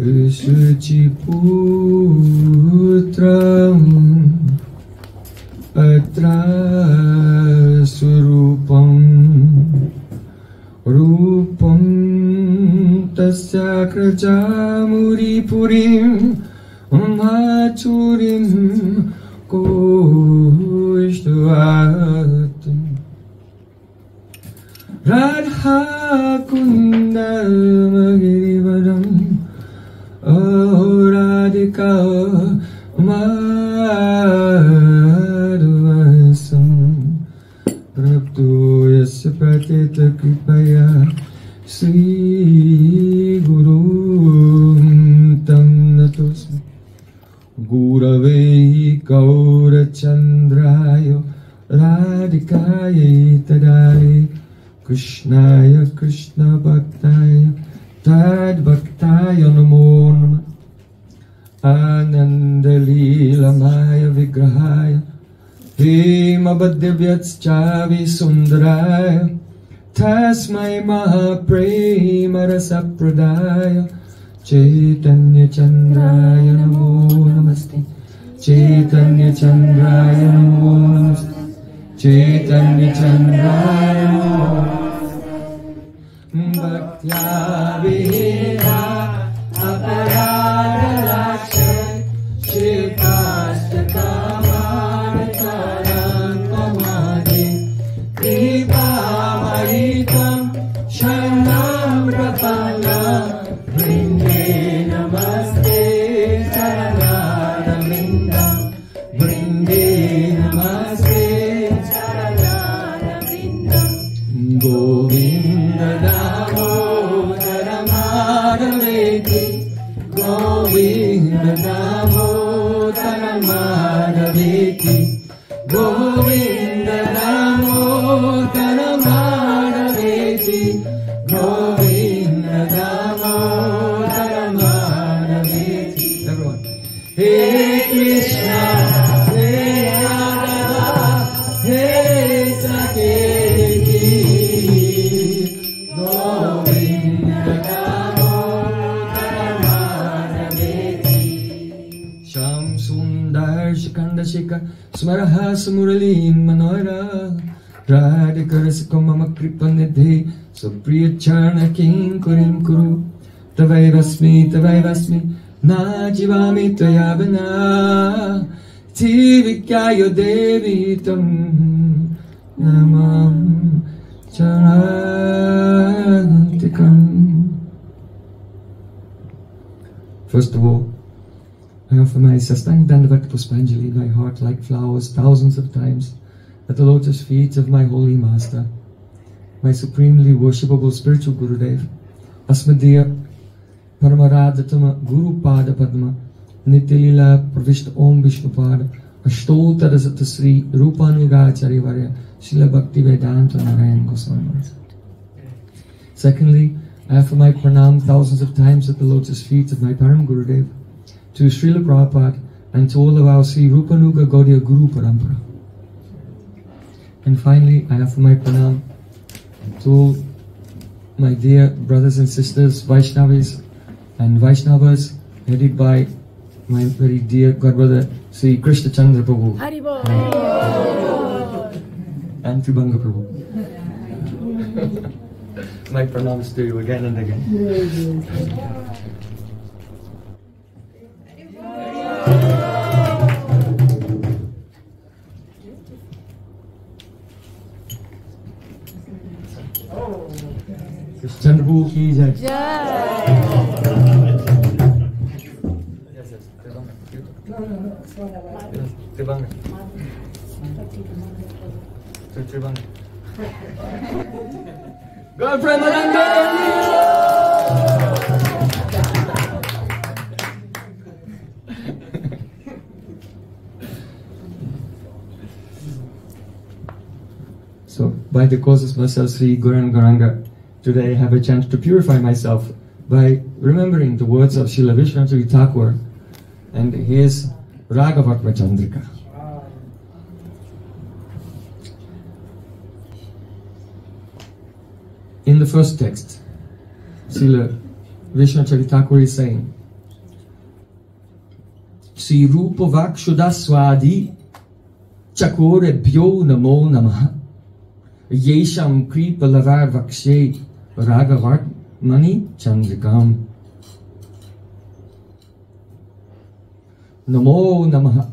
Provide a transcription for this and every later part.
Shuchiputram Atra Surupam Rupam Tasya Krajamuri Purim Machurim Kushtuatum Radha Kundamagirivaram Radhika Madhuvasam Prabhu Yasya Pratita Kripaya Sri Guru Tam Natosmi Gurave Gaurachandraya Radhikaya Tadari Krishnaya Krishna Bhaktaya Tad Bhaktaya Namo Namah Ananda Leela Maya Vigrahaya Hema Bhadyavyatschavi Sundaraya Tasmai Mahaprema Rasapradaya Chaitanya Chandraya Namo Namaste Chaitanya Chandraya Namo Namaste Chaitanya Chandraya Namo Bhaktya Vihira Aparada Lakshay Shikasta Kamanikaram Kamadi Kripa Maritam Shanam Prapanam Vrinde Namaste Charanarvindam Vrinde Namaste Charanarvindam Govinda Damodara Madhaveti Govinda Damodara Madhaveti Govinda Damodara Madhaveti Govinda Damodara Madhaveti. Everyone. Hey Krishna, Hey Radha, Hey Saketi, Govinda Damodara Madhaveti. Sham Sundar Shikanda Shika Smaraha Samurali Manoira Radhika Rasika Mama Kripanidhi Supriya Charna King Kurim Kuru Tavai Vasmi Na Jivami Tayavana Tivikayo Devi Tam Namam Charantikam. First of all, I offer my Sastang Dandavat Puspanjali, my heart like flowers, thousands of times at the lotus feet of my holy master, my supremely worshipable spiritual Gurudev, Asmadya Paramaradhatama Guru Pada Padma, Nityalila Pravishta Om Vishnupada, Ashtota Rasata Sri Rupanugacharya Varya, Srila Bhakti Vedanta Narayan Goswami. Secondly, I offer my pranam thousands of times at the lotus feet of my Param Gurudev, to Srila Prabhupada, and to all of our Sri Rupanuga Gaudiya Guru Parampara. And finally, I offer my pranam to all my dear brothers and sisters, Vaishnavis and Vaishnavas, headed by my very dear godbrother, Sri Krishna Chandra Prabhu. Haribol. And Tribhanga Prabhu. My pranams to you again and again. Krishna Prabhu ki jai. Tribhanga. Tribhanga. God Prem. So, by the causes myself, Sri Gauran Gauranga, today I have a chance to purify myself by remembering the words of Srila Vishwanath Thakur and his Rāga-vartma-candrikā. In the first text, Srila Vishwanath Thakur is saying Sri Rupa Vakshudaswadi Chakorebhyo Namo Namaha Yesham Kripa Lavar Vakshe Rāga-vartma-candrikā. Namo Namaha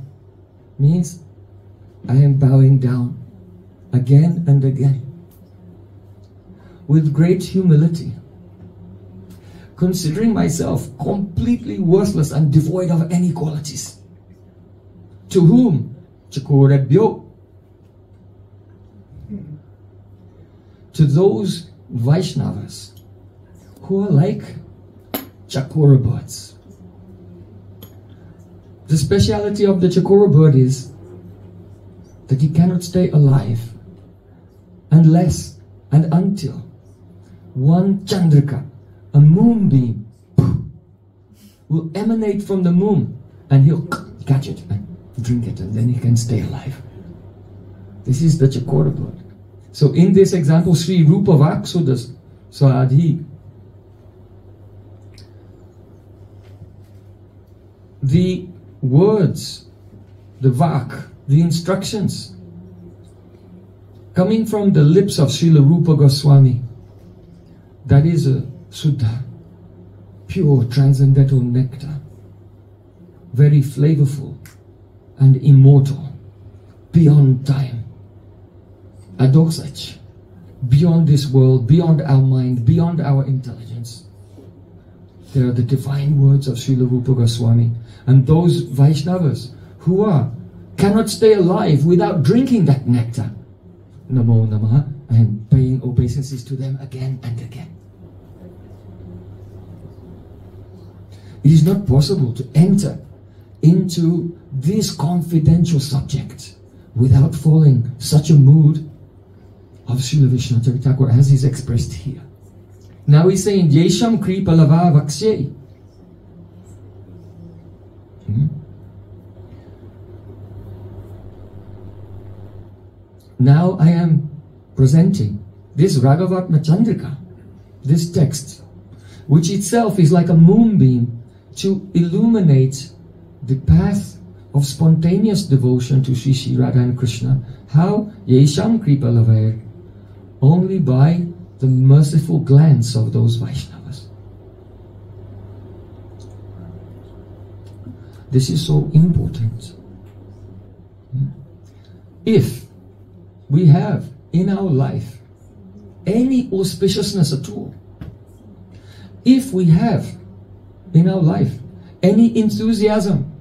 means I am bowing down again and again with great humility, considering myself completely worthless and devoid of any qualities. To whom? Chakorebhyo. To those Vaishnavas who are like Chakora birds. The speciality of the Chakora bird is that he cannot stay alive unless and until one Chandrika, a moonbeam, will emanate from the moon, and he'll catch it and drink it, and then he can stay alive. This is the Chakora bird. So in this example, Sri Rupa Vakshudaswadi, the words, the Vak, the instructions coming from the lips of Srila Rupa Goswami, that is a Suddha, pure transcendental nectar, very flavorful and immortal, beyond time, a dosage, beyond this world, beyond our mind, beyond our intelligence. They are the divine words of Srila Rupa Goswami. And those Vaishnavas who cannot stay alive without drinking that nectar, Namo Namaha, and paying obeisances to them again and again. It is not possible to enter into this confidential subject without falling such a mood of Srila Vishnu Thakur as is expressed here. Now he's saying, Yesham Kripa Lava Vakshe. Now I am presenting this Rāga-vartma-candrikā, this text, which itself is like a moonbeam to illuminate the path of spontaneous devotion to Sri Sri Radha and Krishna. How? Yesham Kripa Lavair, only by the merciful glance of those Vaishnavas. This is so important. If we have in our life any auspiciousness at all, if we have in our life any enthusiasm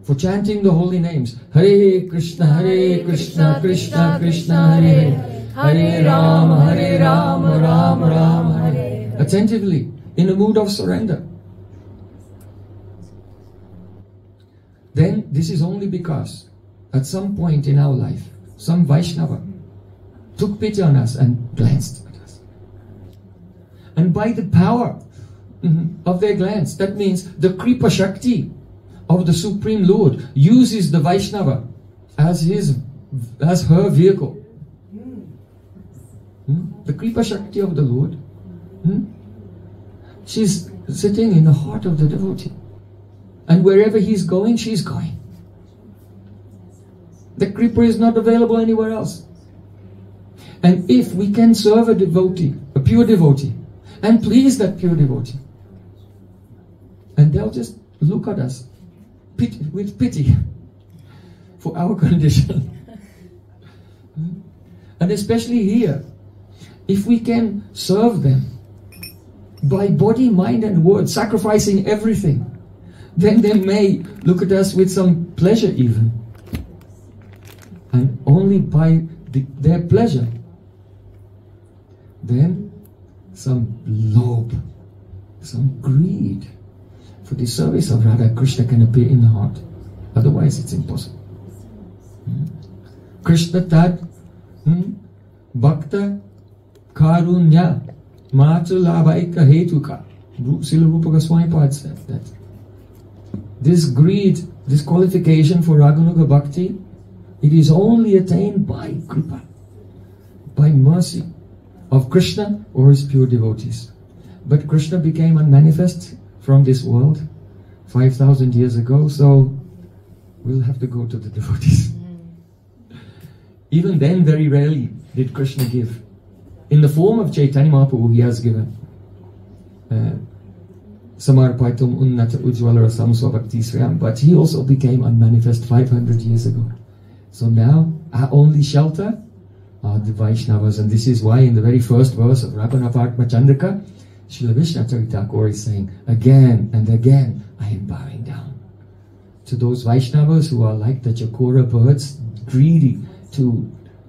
for chanting the holy names, Hare Krishna, Krishna Krishna, Hare Hare Rama, Rama Rama, Hare, attentively, in a mood of surrender, then this is only because at some point in our life, some Vaishnava took pity on us and glanced at us. And by the power of their glance, that means the Kripa Shakti of the Supreme Lord uses the Vaishnava as her vehicle. The Kripa Shakti of the Lord, she's sitting in the heart of the devotee. And wherever he's going, she's going. The Kripa is not available anywhere else. And if we can serve a devotee, a pure devotee, and please that pure devotee, and they'll just look at us with pity for our condition. And especially here, if we can serve them by body, mind and word, sacrificing everything, then they may look at us with some pleasure even. And only by their pleasure, then some lobe, some greed for the service of Radha Krishna can appear in the heart. Otherwise it's impossible. Krishna Tad Bhakta Karunya Matulavaika Hetuka. Srila Rupa Goswami Pad said that this greed, this qualification for Raganuga Bhakti, it is only attained by Kripa, by mercy of Krishna or his pure devotees. But Krishna became unmanifest from this world 5,000 years ago, so We'll have to go to the devotees. Even then, very rarely did Krishna give. In the form of Chaitanya Mahaprabhu, he has given. Samarpaitum unnata ujjvala rasam swabhakti sriyam. But he also became unmanifest 500 years ago. So now, our only shelter are the Vaishnavas. And this is why in the very first verse of Rāga-vartma-candrikā, Srila Vishnu Thakur is saying, again and again, I am bowing down to those Vaishnavas who are like the Chakora birds, greedy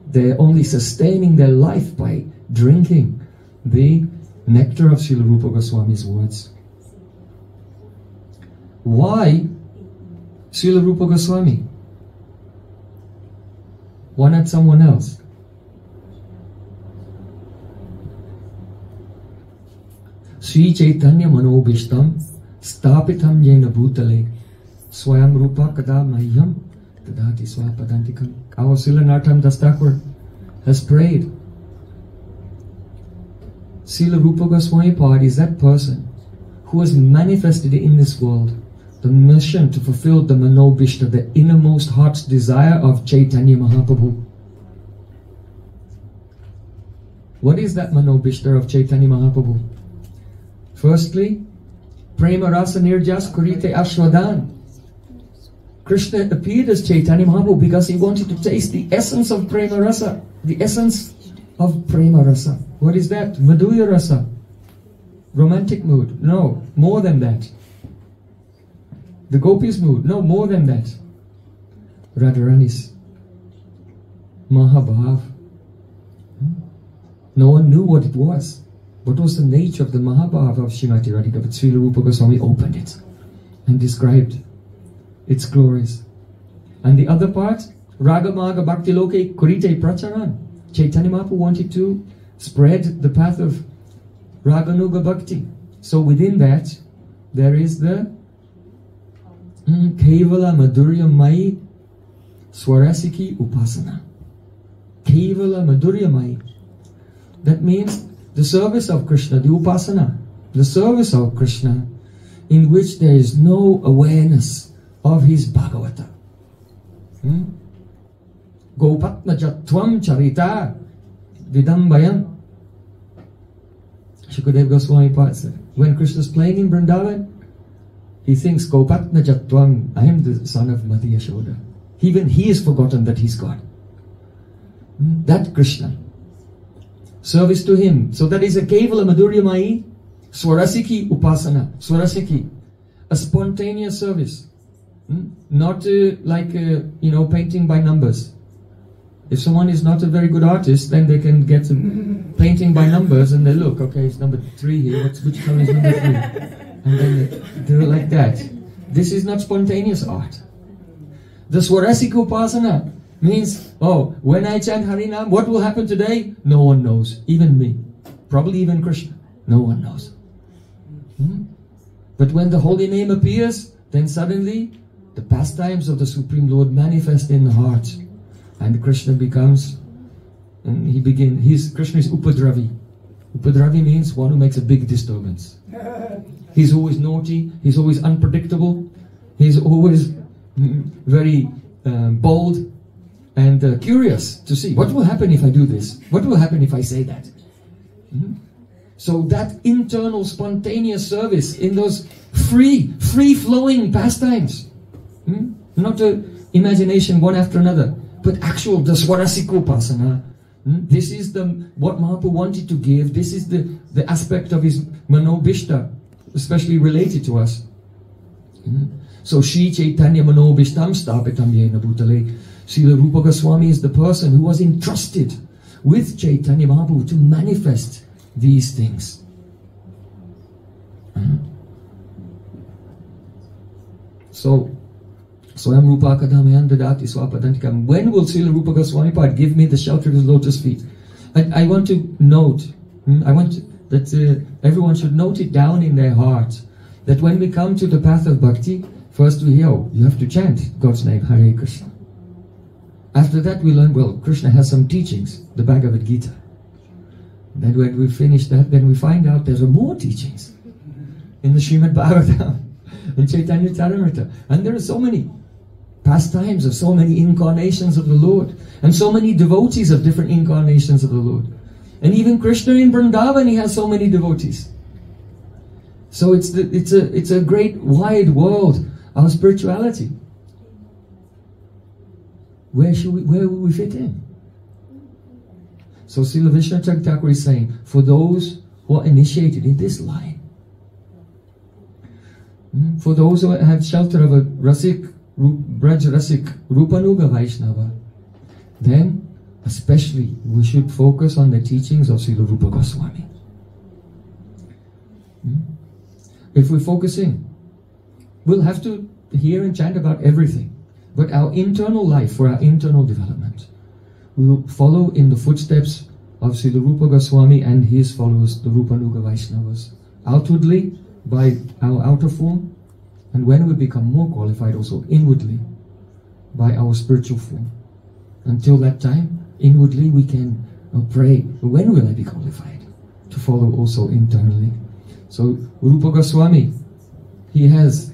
they're only sustaining their life by drinking the nectar of Srila Rupa Goswami's words. Why Srila Rupa Goswami? Why not someone else? Sri Chaitanya Manobhishtam Stapitam Yena Bhutale Swayam Rupa Kada Mahyam Tadati Swapadantikam. Our Srila Narottam Das Thakur has prayed. Srila Rupa Goswami Pad is that person who has manifested in this world the mission to fulfill the Manobhishta, the innermost heart's desire of Chaitanya Mahaprabhu. What is that Manobhishta of Chaitanya Mahaprabhu? Firstly, Prema Rasa Nirjas Kurite Ashwadan. Krishna appeared as Chaitanya Mahaprabhu because he wanted to taste the essence of Prema Rasa. The essence of Prema Rasa. What is that? Madhurya Rasa. Romantic mood. No, more than that. The Gopis mood. No, more than that. Radharani's Mahabhav. No one knew what it was. What was the nature of the Mahabhav of Srimati Radhika? But Srila Rupa Goswami opened it and described its glories. And the other part, Raga Maga Bhakti Loke Kurite Pracharan. Chaitanya Mahaprabhu wanted to spread the path of Raganuga Bhakti. So within that, there is the Kevala Madhurya Mai Swarasiki Upasana. Kevala Madhurya Mai. That means the service of Krishna, the Upasana. The service of Krishna in which there is no awareness of his Bhagavata. Gopatna-jatvam charita vidambayam. Shukadeva Goswami Pad said, when Krishna is playing in Vrindavan, he thinks, Gopatna-jatvam, I am the son of Mati Yashoda. Even he has forgotten that he's God. That Krishna. Service to him. So that is a Kevala Madhurya Mai Swarasiki Upasana. Swarasiki. A spontaneous service. Not like, painting by numbers. If someone is not a very good artist, then they can get some painting by numbers and they look, okay, it's number 3 here, which color is number 3? And then they're like that. This is not spontaneous art. The Swarasika Upasana means, when I chant Harinam, what will happen today? No one knows. Even me. Probably even Krishna. No one knows. But when the holy name appears, then suddenly the pastimes of the Supreme Lord manifest in the heart. And Krishna becomes, Krishna is Upadravi. Upadravi means one who makes a big disturbance. He's always naughty, he's always unpredictable, he's always very bold and curious to see what will happen if I do this, what will happen if I say that. So that internal spontaneous service in those free-flowing pastimes, not imagination one after another, but actual the Swarasika. This is what Mahaprabhu wanted to give. This is the aspect of his Manobhishta, especially related to us. So Sri Chaitanya Manobhishtam Stapitam Yena Bhutale. Srila Rupa Goswami is the person who was entrusted with Chaitanya Mahaprabhu to manifest these things. So Swayam Rupa Kadamayan Dadati Swapadantikam. When will Srila Rupa Goswami Pad give me the shelter of his lotus feet? I want to note, that everyone should note it down in their heart, that when we come to the path of bhakti, first we hear, you have to chant God's name, Hare Krishna. After that we learn, Krishna has some teachings, the Bhagavad Gita. Then when we finish that, then we find out there are more teachings in the Srimad Bhagavatam, in Chaitanya Charitamrita, and there are so many. pastimes of so many incarnations of the Lord, and so many devotees of different incarnations of the Lord. And even Krishna in Vrindavan, he has so many devotees. So it's a great wide world of spirituality. Where will we fit in? So Srila Vishnu Thakur is saying, for those who are initiated in this line, for those who have shelter of a Rasik, Braj Rasik, Rupanuga Vaishnava, then especially we should focus on the teachings of Srila Rupa Goswami. If we're focusing, we'll have to hear and chant about everything, but our internal life, for our internal development, we will follow in the footsteps of Srila Rupa Goswami and his followers, the Rupanuga Vaishnavas, outwardly by our outer form, and when we become more qualified also inwardly by our spiritual form. Until that time, inwardly we can pray, when will I be qualified to follow also internally? So Rupa Goswami, he has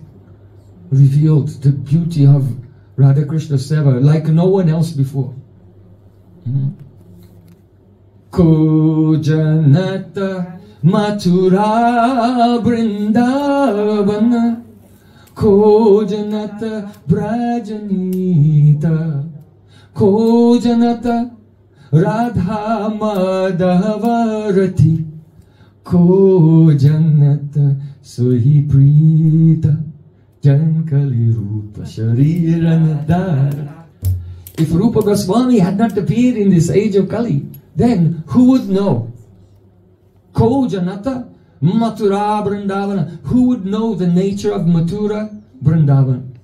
revealed the beauty of Radha Krishna Seva like no one else before. Ko Janata Mathura Vrindavana, Ko Janata Brajanita, Ko Janata Radha Madhavarati, Ko Janata Sohi Prita Jankali Rupa Shariranadara. If Rupa Goswami had not appeared in this age of Kali, then who would know? Ko Janata Mathura Vrindavana. Who would know the nature of Mathura Vrindavan?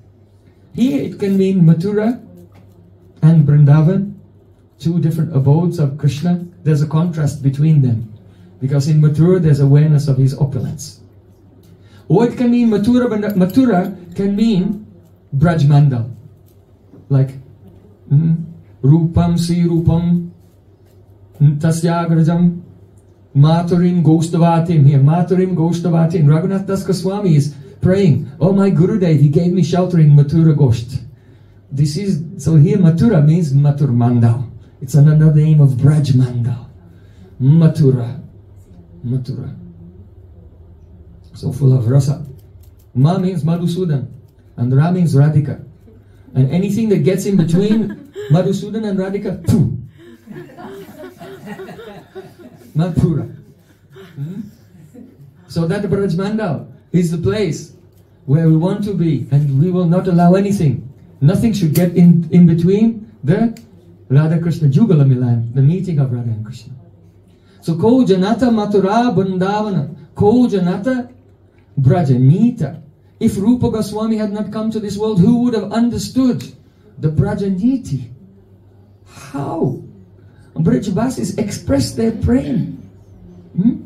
Here it can mean Mathura and Vrindavan, two different abodes of Krishna. There's a contrast between them, because in Mathura there's awareness of his opulence. Or it can mean Mathura can mean Braj Mandal, like Rupam Si Rupam Tasyagrajam Mathurim Goshtavatim. Here, Mathurim Goshtavatim. Raghunath Das Goswami is praying, oh my Gurudev, he gave me shelter in Mathura Gosht. So here Mathura means Mathur Mandal. It's another name of Braj Mandal. Mathura. So full of rasa. Ma means Madhusudan, and Ra means Radhika. And anything that gets in between Madhusudan and Radhika, pooh. Mathura. So that Braj Mandal is the place where we want to be, and we will not allow anything. Nothing should get in between the Radha Krishna Jugala Milan, the meeting of Radha and Krishna. So Ko Janata Mathura Vrindavana, Ko Janata Brajanita. If Rupa Goswami had not come to this world, who would have understood the Brajaniti? How? Brajavasis express their praying.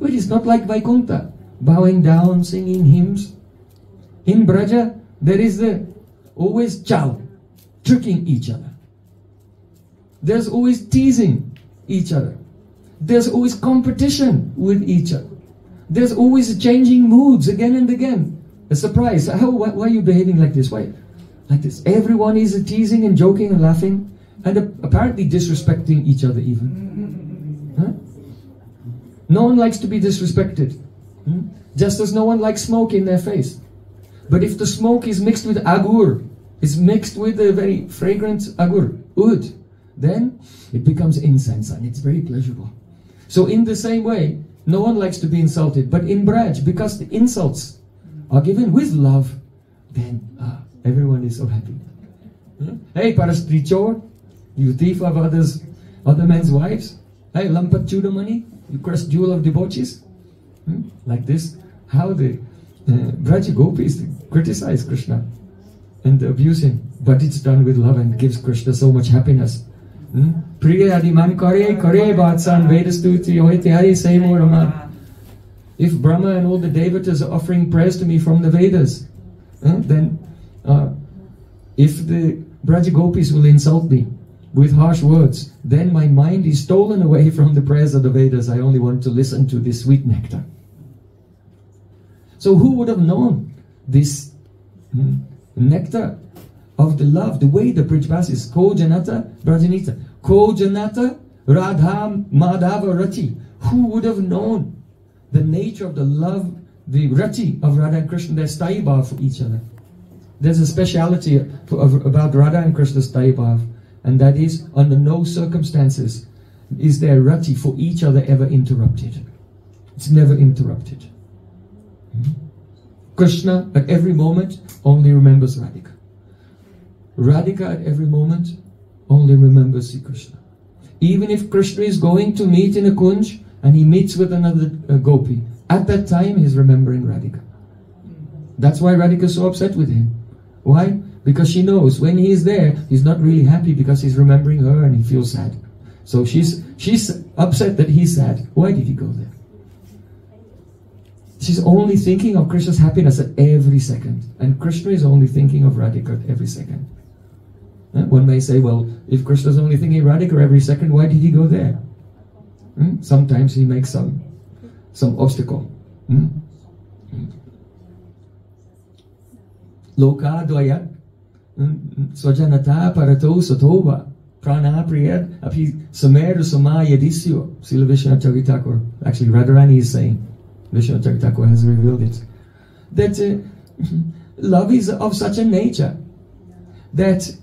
It is not like Vaikuntha, bowing down, singing hymns. In Braja, there is always chow, tricking each other. There's always teasing each other. There's always competition with each other. There's always changing moods again and again. A surprise. Why are you behaving like this? Why? Like this. Everyone is teasing and joking and laughing and apparently disrespecting each other even. Huh? No one likes to be disrespected. Just as no one likes smoke in their face. But if the smoke is mixed with agur, is mixed with a very fragrant agur, oud, then it becomes incense and it's very pleasurable. So in the same way, no one likes to be insulted. But in Braj, because the insults are given with love, then everyone is so happy. Hey, Parastri Chor, you thief of other men's wives. Hey, Lampat Chudamani, you crushed jewel of debauchees. Like this, how the Braj Gopis criticize Krishna and abuse him. But it's done with love and gives Krishna so much happiness. Priya Adiman Kare Vatsan Vedastuti Oite Hari say more Raman. If Brahma and all the Devatas are offering prayers to me from the Vedas, then if the Braj Gopis will insult me with harsh words, then my mind is stolen away from the prayers of the Vedas. I only want to listen to this sweet nectar. So who would have known this nectar of the love, the way the bridge passes. Ko Janata Brajanita. Ko Janata Radha Madhava Rati. Who would have known the nature of the love, the Rati of Radha and Krishna, their Sthayi Bhav for each other? There's a speciality about Radha and Krishna's Sthayi Bhav, and that is, under no circumstances is their Rati for each other ever interrupted. It's never interrupted. Krishna at every moment only remembers Radhika. Radhika at every moment only remembers Sri Krishna. Even if Krishna is going to meet in a kunj and he meets with another gopi, at that time he's remembering Radhika. That's why Radhika is so upset with him. Why? Because she knows when he is there, he's not really happy because he's remembering her and he feels sad. So she's upset that he's sad. Why did he go there? She's only thinking of Krishna's happiness at every second. And Krishna is only thinking of Radhika at every second. One may say, well, if Krishna is only thinking of Radhika every second, why did he go there? Sometimes he makes some obstacle. Lokadvayat swajanata parato satova prana priyad api sameru samayadisyo. Srila Vishwanath Chakravarti, actually Radharani is saying, Vishwanath Chakravarti has revealed it, that love is of such a nature that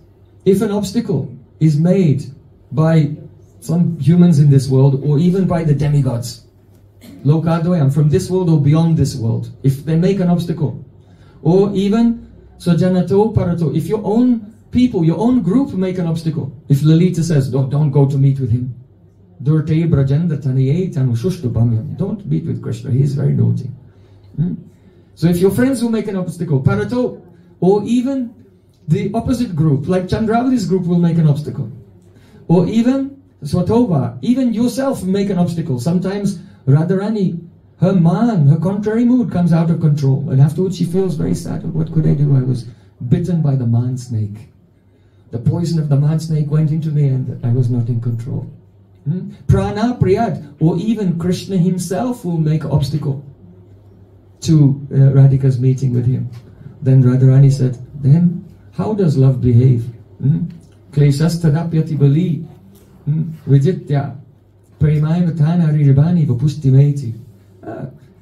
if an obstacle is made by some humans in this world, or even by the demigods, Lokadvayam, from this world or beyond this world, if they make an obstacle, or even Swajanato Parato, if your own people, your own group make an obstacle, if Lalita says, don't go to meet with him, don't meet with Krishna, he is very naughty. So if your friends will make an obstacle, Parato, or even the opposite group, like Chandravati's group will make an obstacle, or even Swatova, even yourself make an obstacle. Sometimes Radharani, her contrary mood comes out of control, and afterwards she feels very sad. What could I do? I was bitten by the man snake. The poison of the man snake went into me and I was not in control. Prana Priyad, or even Krishna himself will make an obstacle to Radhika's meeting with him. Then Radharani said, then how does love behave? Kleshas tadapyati bali vijitya premaya vatana riribani vapustimeti.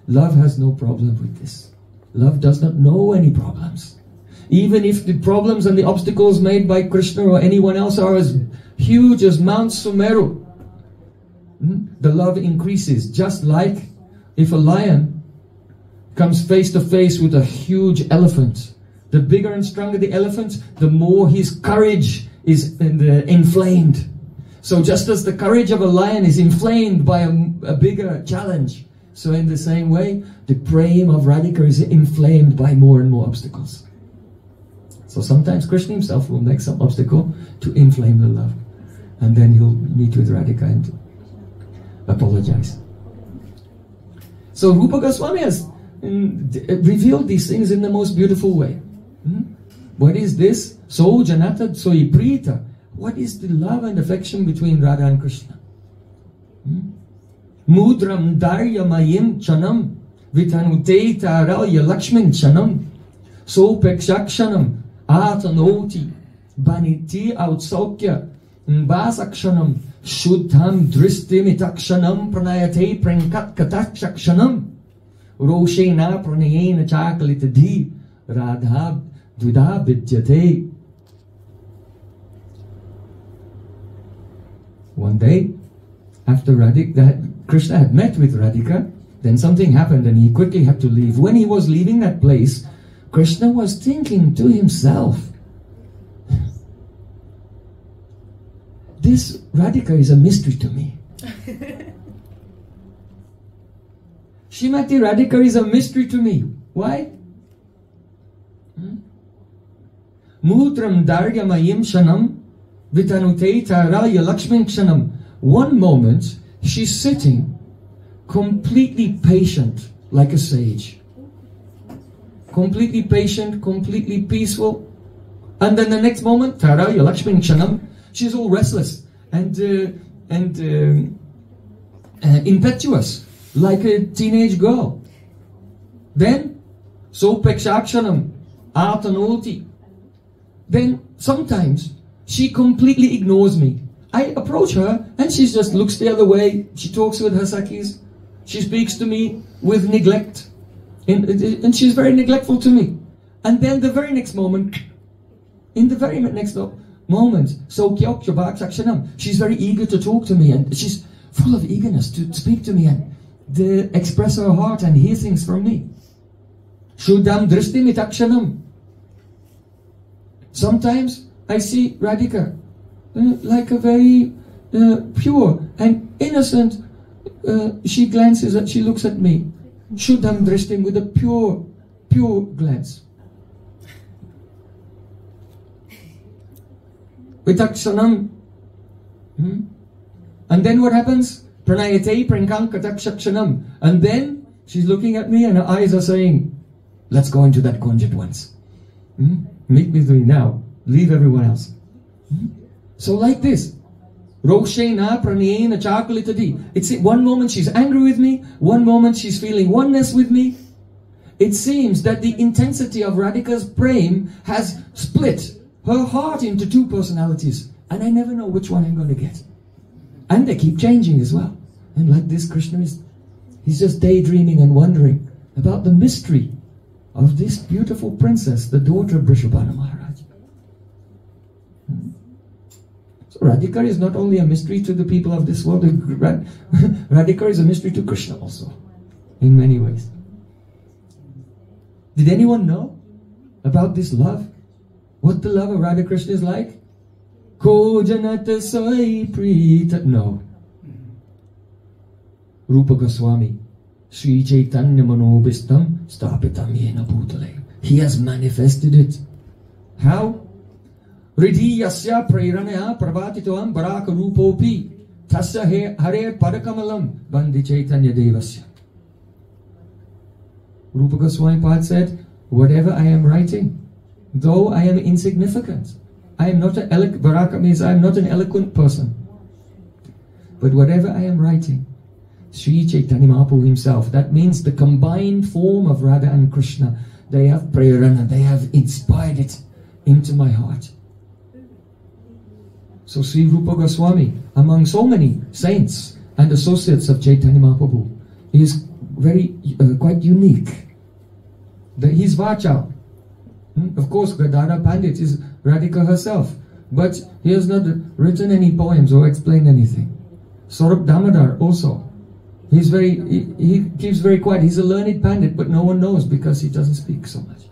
Love has no problem with this. Love does not know any problems. Even if the problems and the obstacles made by Krishna or anyone else are as huge as Mount Sumeru, the love increases. Just like if a lion comes face to face with a huge elephant, the bigger and stronger the elephant, the more his courage is inflamed. So just as the courage of a lion is inflamed by a bigger challenge, so in the same way, the Prem of Radhika is inflamed by more and more obstacles. So sometimes Krishna himself will make some obstacle to inflame the love. And then he'll meet with Radhika and apologize. So Rupa Goswami has revealed these things in the most beautiful way. What is this? So Janata, so Prita. What is the love and affection between Radha and Krishna? Mudram Darya Mayim Chanam Vitanute Taralya Lakshmin Chanam So Pekshakshanam Atanoti Baniti Outsaukya Basakshanam Shuddham Dristimitakshanam Pranayate Prankat Katakshakshanam Roshena Pranayena Chakalitadi Radha Dvida Vidyate. One day, after Krishna had met with Radhika, then something happened and he quickly had to leave. When he was leaving that place, Krishna was thinking to himself, this Radhika is a mystery to me. Shrimati Radhika is a mystery to me. Why? Mudram Darya Mayim Shanam Vitanute Taralya Lakshmin Kshanam. One moment, she's sitting completely patient, like a sage. Completely patient, completely peaceful. And then the next moment, Taralya Lakshmin Kshanam, she's all restless and impetuous, like a teenage girl. Then, so Pekshakshanam, Atanoti, then sometimes she completely ignores me. I approach her and she just looks the other way. She talks with her Sakhis. She speaks to me with neglect. And she's very neglectful to me. And then the very next moment, she's very eager to talk to me, and she's full of eagerness to speak to me and to express her heart and hear things from me. Shuddham drishti mitakshanam. Sometimes I see Radhika like a very pure and innocent. She looks at me. Shuddham drishtim, with a pure glance. Vitakshanam. And then what happens? Pranayate prankankatakshakshana. And then she's looking at me and her eyes are saying, let's go into that conjure once. Meet with me now. Leave everyone else. So like this. Roshena pranayena chakulitadi. It's one moment she's angry with me, one moment she's feeling oneness with me. It seems that the intensity of Radhika's Prem has split her heart into two personalities, and I never know which one I'm going to get. And they keep changing as well. And like this, Krishna he's just daydreaming and wondering about the mystery of this beautiful princess, the daughter of Vrishabhana Maharaj. So Radhika is not only a mystery to the people of this world, Radhika is a mystery to Krishna also, in many ways. Did anyone know about this love? What the love of Radha Krishna is like? Ko janata sai prita. No. Rupa Goswami. Sri Chaitanya manobhistam stapitam yena bhutale. He has manifested it. How? Ridhi yasya prairanaya pravatitoam baraka rupopi tasya hare padakamalam bandi Chaitanya devasya. Rupa Goswami Pad said, whatever I am writing, though I am insignificant, I am not Baraka means I am not an eloquent person. But whatever I am writing, Sri Chaitanya Mahaprabhu himself, that means the combined form of Radha and Krishna, they have prayarana, they have inspired it into my heart. So Sri Rupa Goswami, among so many saints and associates of Chaitanya Mahaprabhu, is very quite unique. He's Vacha. Of course, Gadadhar Pandit is Radhika herself, but he has not written any poems or explained anything. Saurabh Damodar also. He keeps very quiet. He's a learned Pandit, but no one knows because he doesn't speak so much.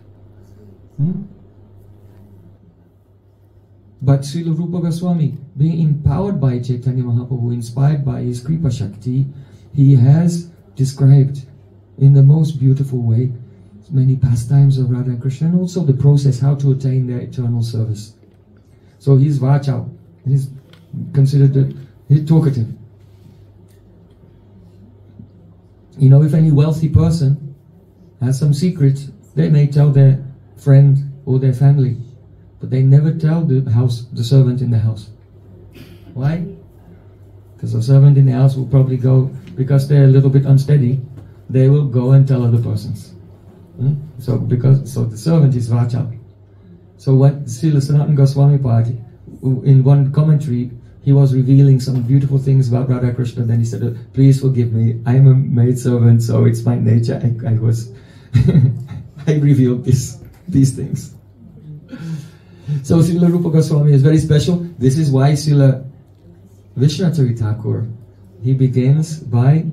But Srila Rupa Goswami, being empowered by Chaitanya Mahaprabhu, inspired by his Kripa Shakti, he has described in the most beautiful way many pastimes of Radha and Krishna, and also the process how to attain their eternal service. So he's Vacha. He's considered talkative. You know, if any wealthy person has some secret, they may tell their friend or their family, but they never tell the servant in the house. Why? Because the servant in the house will probably go, because they're a little bit unsteady, they will go and tell other persons. So the servant is Vacha. So what Srila Sanatana Goswami Pad, in one commentary, he was revealing some beautiful things about Radha Krishna. Then he said, please forgive me, I am a maid servant, so it's my nature. I revealed these things. So Srila Rupa Goswami is very special. This is why Srila Vishwanath Thakur, he begins by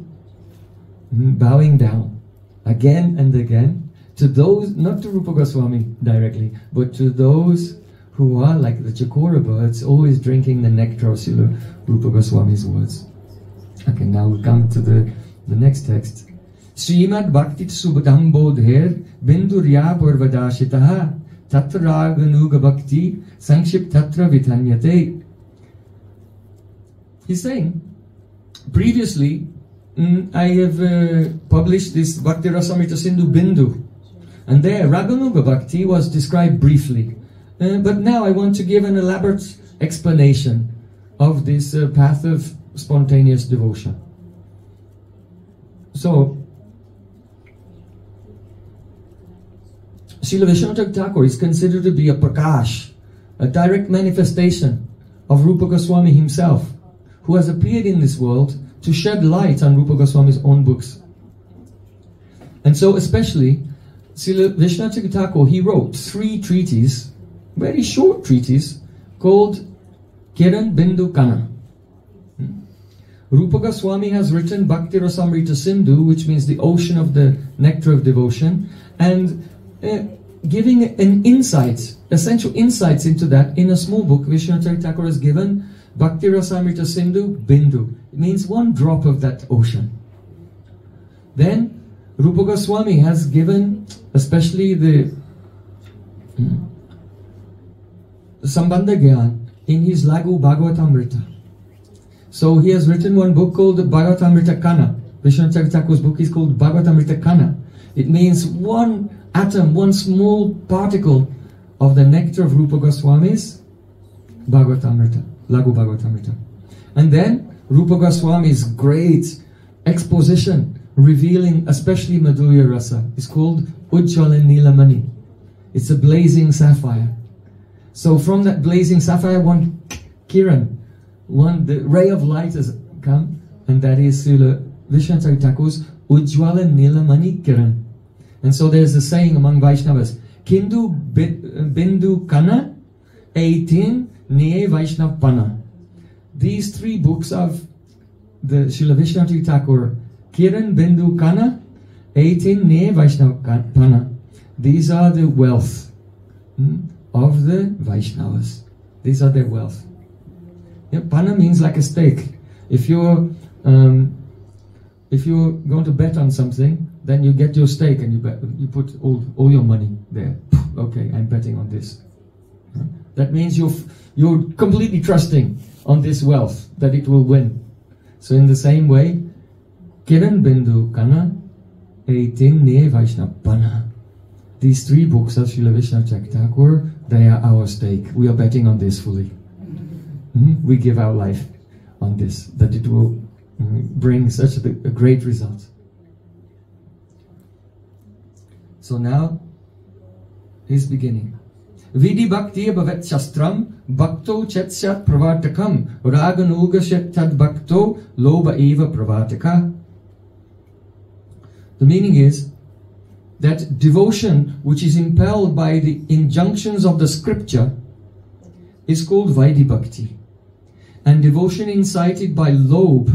bowing down again and again to those, not to Rupa Goswami directly, but to those who are like the Chakora birds, always drinking the nectar of Srila Rupa Goswami's words. Okay, now we come to the next text. Srimad Bhaktit Subhadam Bodher Bindurya Purvadashitaha Tatra Ganuga Bhakti Sankship Tatra Vitanyate. He's saying, previously, I have published this Bhakti Rasamrita Sindhu Bindu. And there, Raganuga Bhakti was described briefly. But now I want to give an elaborate explanation of this path of spontaneous devotion. So, Srila Vishwanath Thakur is considered to be a Prakash a direct manifestation of Rupa Goswami himself, who has appeared in this world to shed light on Rupa Goswami's own books. And so especially, Srila Vishnu Thakur, he wrote 3 treatises, very short treatises, called Kiran Bindu Kana. Rupa Goswami has written Bhakti Rasamrita Sindhu, which means the ocean of the nectar of devotion, and giving an insight, essential insights into that in a small book. Vishnu Thakur has given Bhakti Rasamrita Sindhu Bindu. It means one drop of that ocean. Then Rupa Goswami has given especially the Sambandha Gyan in his Lagu Bhagavatamrita. So he has written one book called Bhagavatamrita Kana. Vishnu Thakur's book is called Bhagavatamrita Kana. It means one atom, one small particle of the nectar of Rupa Goswami's Bhagavatamrita, Lagu Bhagavatamrita. And then Rupa Goswami's great exposition revealing especially Madhurya Rasa is called Ujjvala Nilamani. It's a blazing sapphire. So from that blazing sapphire, one kiran, the ray of light has come, and that is Srila Vishnu Thakur's Ujjvala Nilamani Kiran. And so there's a saying among Vaishnavas, Kindu Bindu Kana, 18 Niye Vaishnav Pana. These 3 books of the Srila Vishnu Thakur, Kiran Bindu Kana, 18 Niye Vaishnav Pana. These are the wealth of the Vaishnavas. These are their wealth. Yeah, Pana means like a stake. If you're going to bet on something, then you get your stake and you put all your money there. Okay, I'm betting on this. That means you're completely trusting on this wealth that it will win. So in the same way, Kiran Bindu Kana, 18 Ne Vaishnav Pana. These 3 books of Srila Vishnu Thakur, they are our stake. We are betting on this fully. We give our life on this, that it will bring such a great result. So now, his beginning. Vidi bhakti bhavet shastram bhakto chetsat pravartakam Rāga-nuga tad bhakto loba eva pravartaka. The meaning is that devotion which is impelled by the injunctions of the scripture is called Vaidhi Bhakti. And devotion incited by lobe,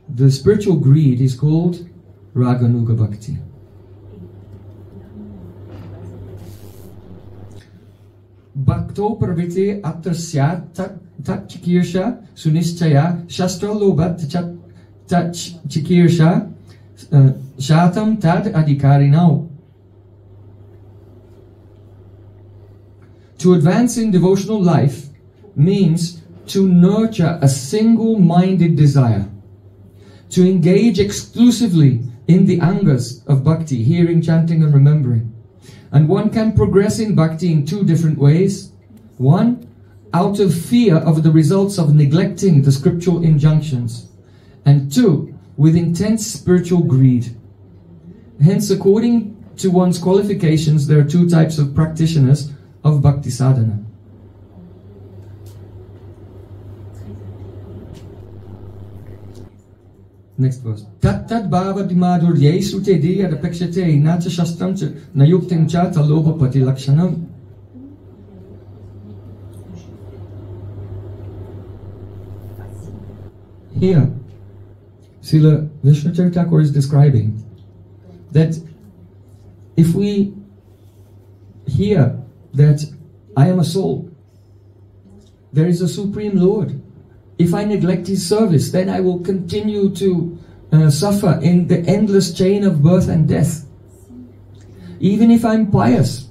the spiritual greed, is called Rāga-nuga Bhakti. Bhakto pravite atrasya tat chikirsha sunischaya shastra lobat tat chikirsha shatam tad adhikarinau. To advance in devotional life means to nurture a single-minded desire, to engage exclusively in the angas of bhakti, hearing, chanting and remembering. And one can progress in bhakti in 2 different ways. One, out of fear of the results of neglecting the scriptural injunctions. And 2, with intense spiritual greed. Hence, according to one's qualifications, there are 2 types of practitioners of bhakti sadhana. Next verse. Tat tat bhava madhurye sute diya apekshate nacha shastram cha nayuktim cha taloba pati lakshanam. Here, Srila Vishnu Thakur is describing that if we hear that I am a soul, there is a Supreme Lord. If I neglect His service, then I will continue to suffer in the endless chain of birth and death. Even if I'm pious,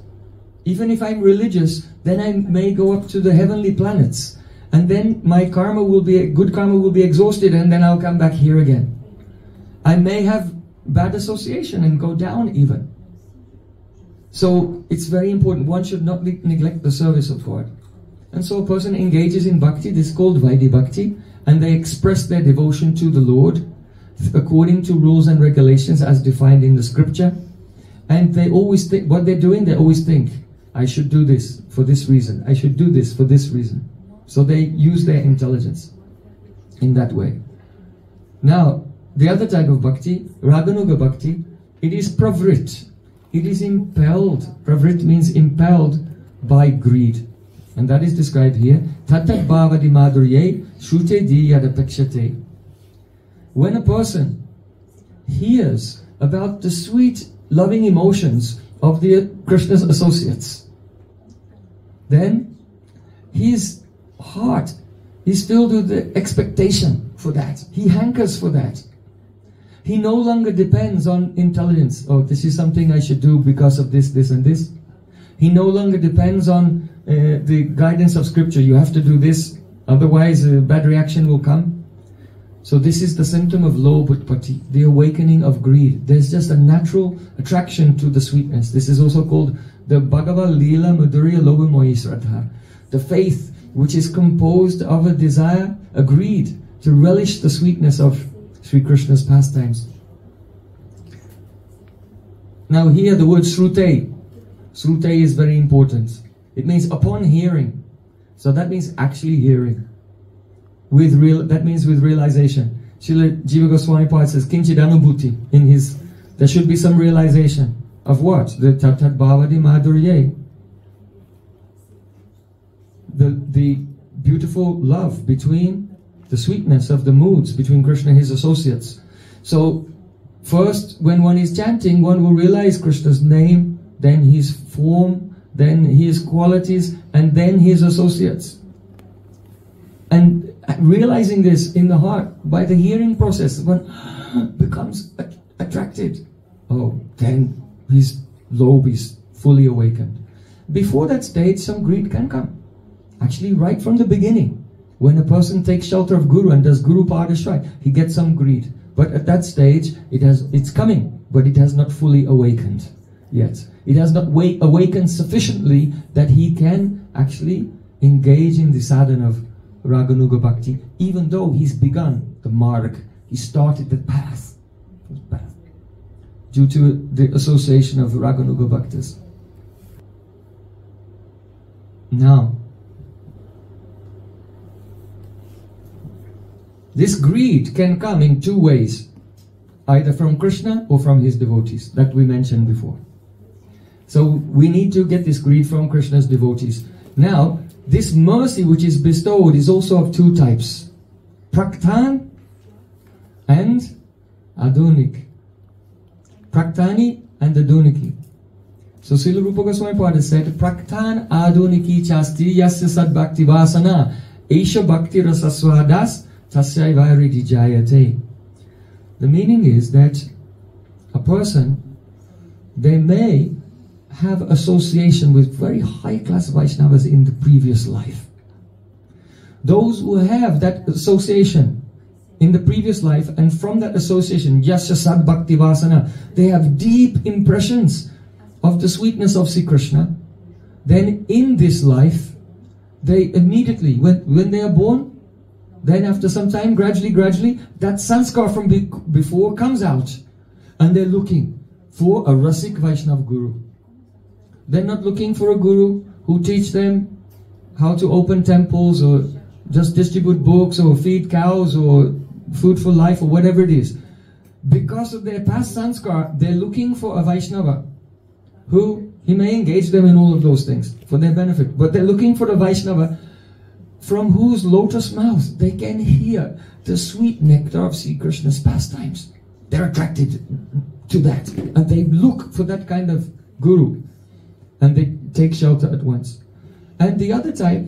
even if I'm religious, then I may go up to the heavenly planets. And then my karma will be, good karma will be exhausted, and then I'll come back here again. I may have bad association and go down even. So it's very important. One should not neglect the service of God. And so a person engages in bhakti, this is called Vaidhi Bhakti, and they express their devotion to the Lord according to rules and regulations as defined in the scripture. And they always think, what they're doing, they always think, I should do this for this reason. I should do this for this reason. So they use their intelligence in that way. Now, the other type of bhakti, Raganuga bhakti, it is pravrit. It is impelled. Pravrit means impelled by greed. And that is described here. Tatat bhavadi madhurye shrute di yadapekshate. When a person hears about the sweet, loving emotions of the Krishna's associates, then his heart is filled with the expectation for that. He hankers for that. He no longer depends on intelligence. Oh, this is something I should do because of this, this and this. He no longer depends on the guidance of scripture. You have to do this, otherwise a bad reaction will come. So this is the symptom of low utpatti, the awakening of greed. There's just a natural attraction to the sweetness. This is also called the Bhagavad Leela Madhurya Lobamoyi Sraddha. The faith which is composed of a desire, a greed, to relish the sweetness of Sri Krishna's pastimes. Now here the word Srute. Srute is very important. It means upon hearing. So that means actually hearing. That means with realization. Srila Jiva Goswami Pad says, Kinchid Anubhuti, in his, there should be some realization. Of what? The Tatat Bhavadi Madhurye. The beautiful love between the sweetness of the moods between Krishna and his associates. So first, when one is chanting, one will realize Krishna's name, then his form, then his qualities, and then his associates. And realizing this in the heart, by the hearing process, one becomes attracted. Oh, then his lobe is fully awakened. Before that stage, some greed can come. Actually, right from the beginning, when a person takes shelter of Guru and does Guru Padashray, he gets some greed. But at that stage, it's coming, but it has not fully awakened yet. It has not awakened sufficiently that he can actually engage in the sadhana of Raganuga Bhakti, even though he's begun the marg, he started the path. Due to the association of Raganuga Bhaktas. Now, this greed can come in two ways, either from Krishna or from his devotees, that we mentioned before. So we need to get this greed from Krishna's devotees. Now, this mercy which is bestowed is also of two types, Praktan and Adunik. Praktani and Aduniki. So Srila Rupa Goswami Pada said, Praktan Aduniki chasti yasya sad bhakti vasana Esha bhakti rasaswadas tasyai vairidi jayate. The meaning is that a person, they may have association with very high-class Vaishnavas in the previous life. Those who have that association in the previous life, and from that association, yasya sad bhakti vasana, they have deep impressions of the sweetness of Sri Krishna. Then in this life, they immediately, when they are born, then after some time, gradually, that sanskar from before comes out, and they're looking for a Rasik Vaishnav Guru. They're not looking for a Guru who teach them how to open temples or just distribute books or feed cows or food for life or whatever it is. Because of their past sanskar, they're looking for a Vaishnava who, he may engage them in all of those things for their benefit, but they're looking for a Vaishnava from whose lotus mouth they can hear the sweet nectar of Sri Krishna's pastimes. They're attracted to that, and they look for that kind of Guru, and they take shelter at once. And the other type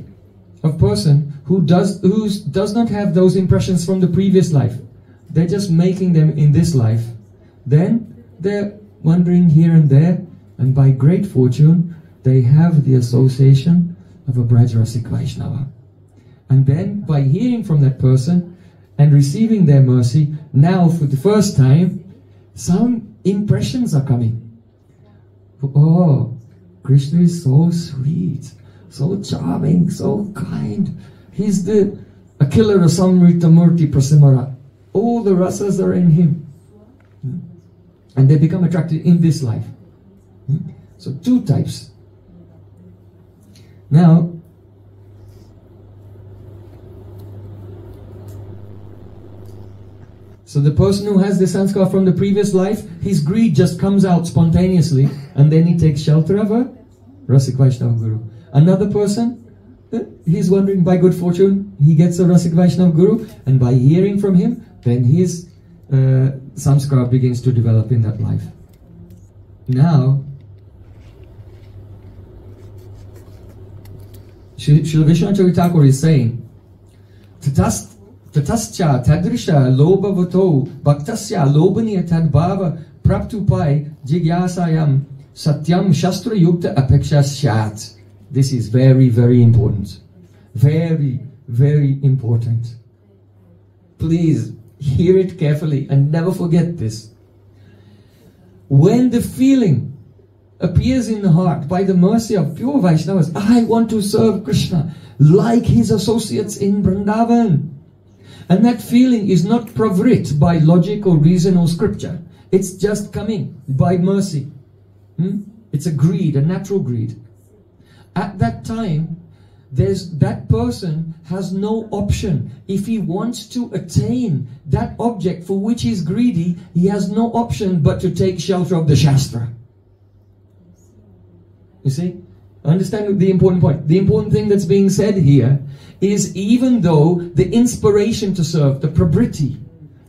of person who does not have those impressions from the previous life, they're just making them in this life, then they're wandering here and there, and by great fortune they have the association of a Brajrasik Vaishnava. And then by hearing from that person and receiving their mercy, now for the first time some impressions are coming. Oh, Krishna is so sweet, so charming, so kind. He's the Akila Rasamrita Murti Prasimara. All the rasas are in him. And they become attracted in this life. So two types. Now, so the person who has the sanskar from the previous life, his greed just comes out spontaneously, and then he takes shelter of a Rasik Vaishnava Guru. Another person, he's wondering, by good fortune, he gets a Rasik Vaishnava Guru, and by hearing from him, then his samskara begins to develop in that life. Now, Srila Vishwanath Thakur is saying, Tatascha tadrisha lobhavato bhaktasya lobaniya tadbhava praptupai jigyasayam satyam shastra yukta apeksha syat. This is very, very important. Very, very important. Please hear it carefully and never forget this. When the feeling appears in the heart by the mercy of pure Vaishnavas, I want to serve Krishna like his associates in Vrindavan. And that feeling is not pravrit by logic or reason or scripture. It's just coming by mercy. It's a greed, a natural greed. At that time, that person has no option. If he wants to attain that object for which he's greedy, he has no option but to take shelter of the Shastra. You see? Understand the important point. The important thing that's being said here is, even though the inspiration to serve, the pravriti,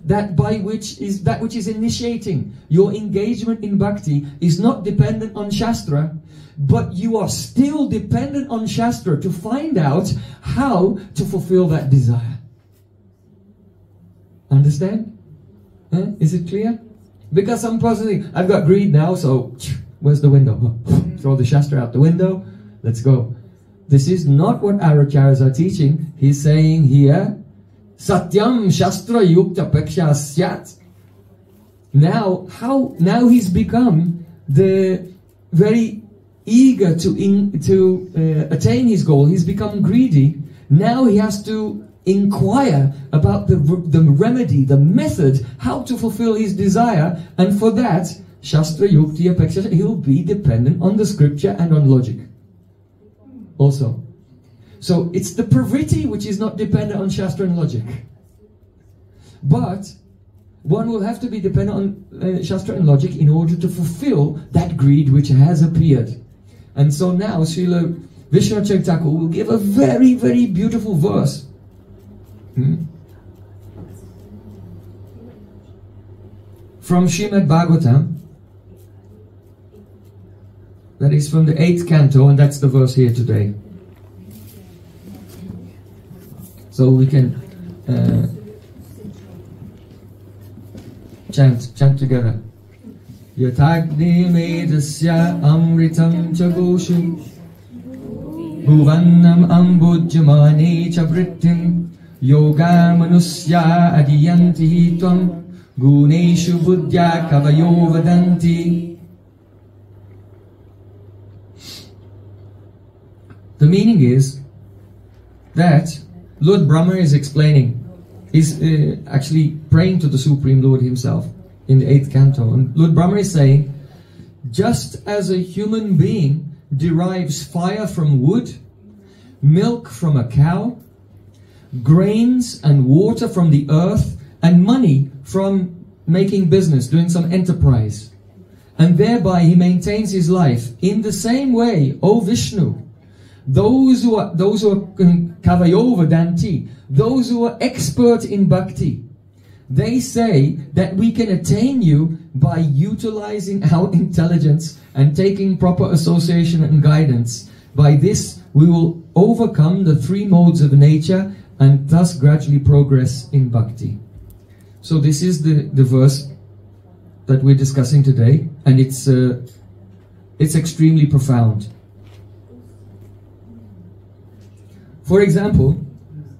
that which is initiating your engagement in bhakti, is not dependent on Shastra, but you are still dependent on Shastra to find out how to fulfill that desire. Understand? Is it clear? Because some person thinks, I've got greed now, so where's the window? Throw the Shastra out the window, let's go. This is not what our acharyas are teaching. He's saying here, Satyam Shastra Yukta Peksha Syat. Now he's become the very eager to attain his goal. He's become greedy. Now he has to inquire about the remedy, the method, how to fulfill his desire. And for that, Shastra Yukti Apeksha, he'll be dependent on the scripture and on logic also. So it's the pravriti which is not dependent on Shastra and logic. But one will have to be dependent on Shastra and logic in order to fulfill that greed which has appeared. And so now Srila Vishwanath Thakur will give a very, very beautiful verse. From Srimad Bhagavatam. That is from the 8th canto, and that's the verse here today. So we can chant together. Yatagni medasya amritam chagoshu bhuvannam ambujyamane chavrittim yoga manusya adiyanti tvam guneshu buddhya kavayo vadanti. The meaning is that Lord Brahma is explaining, is actually praying to the Supreme Lord himself in the 8th canto. And Lord Brahma is saying, just as a human being derives fire from wood, milk from a cow, grains and water from the earth, and money from making business, doing some enterprise, and thereby he maintains his life, in the same way, O Vishnu, those who are kavayo vadanti, those who are expert in bhakti, they say that we can attain you by utilizing our intelligence and taking proper association and guidance. By this we will overcome the 3 modes of nature and thus gradually progress in bhakti. So this is the verse that we're discussing today, and it's extremely profound. For example,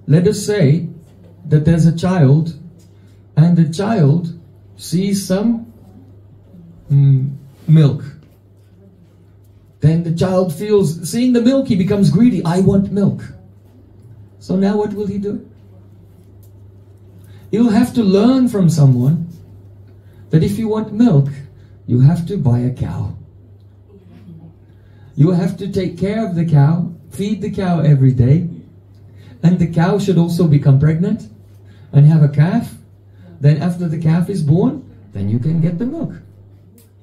let us say that there's a child, and the child sees some milk. Then the child feels, seeing the milk, he becomes greedy. I want milk. So now what will he do? He'll have to learn from someone that if you want milk, you have to buy a cow. You have to take care of the cow, feed the cow every day, and the cow should also become pregnant and have a calf, then after the calf is born, then you can get the milk.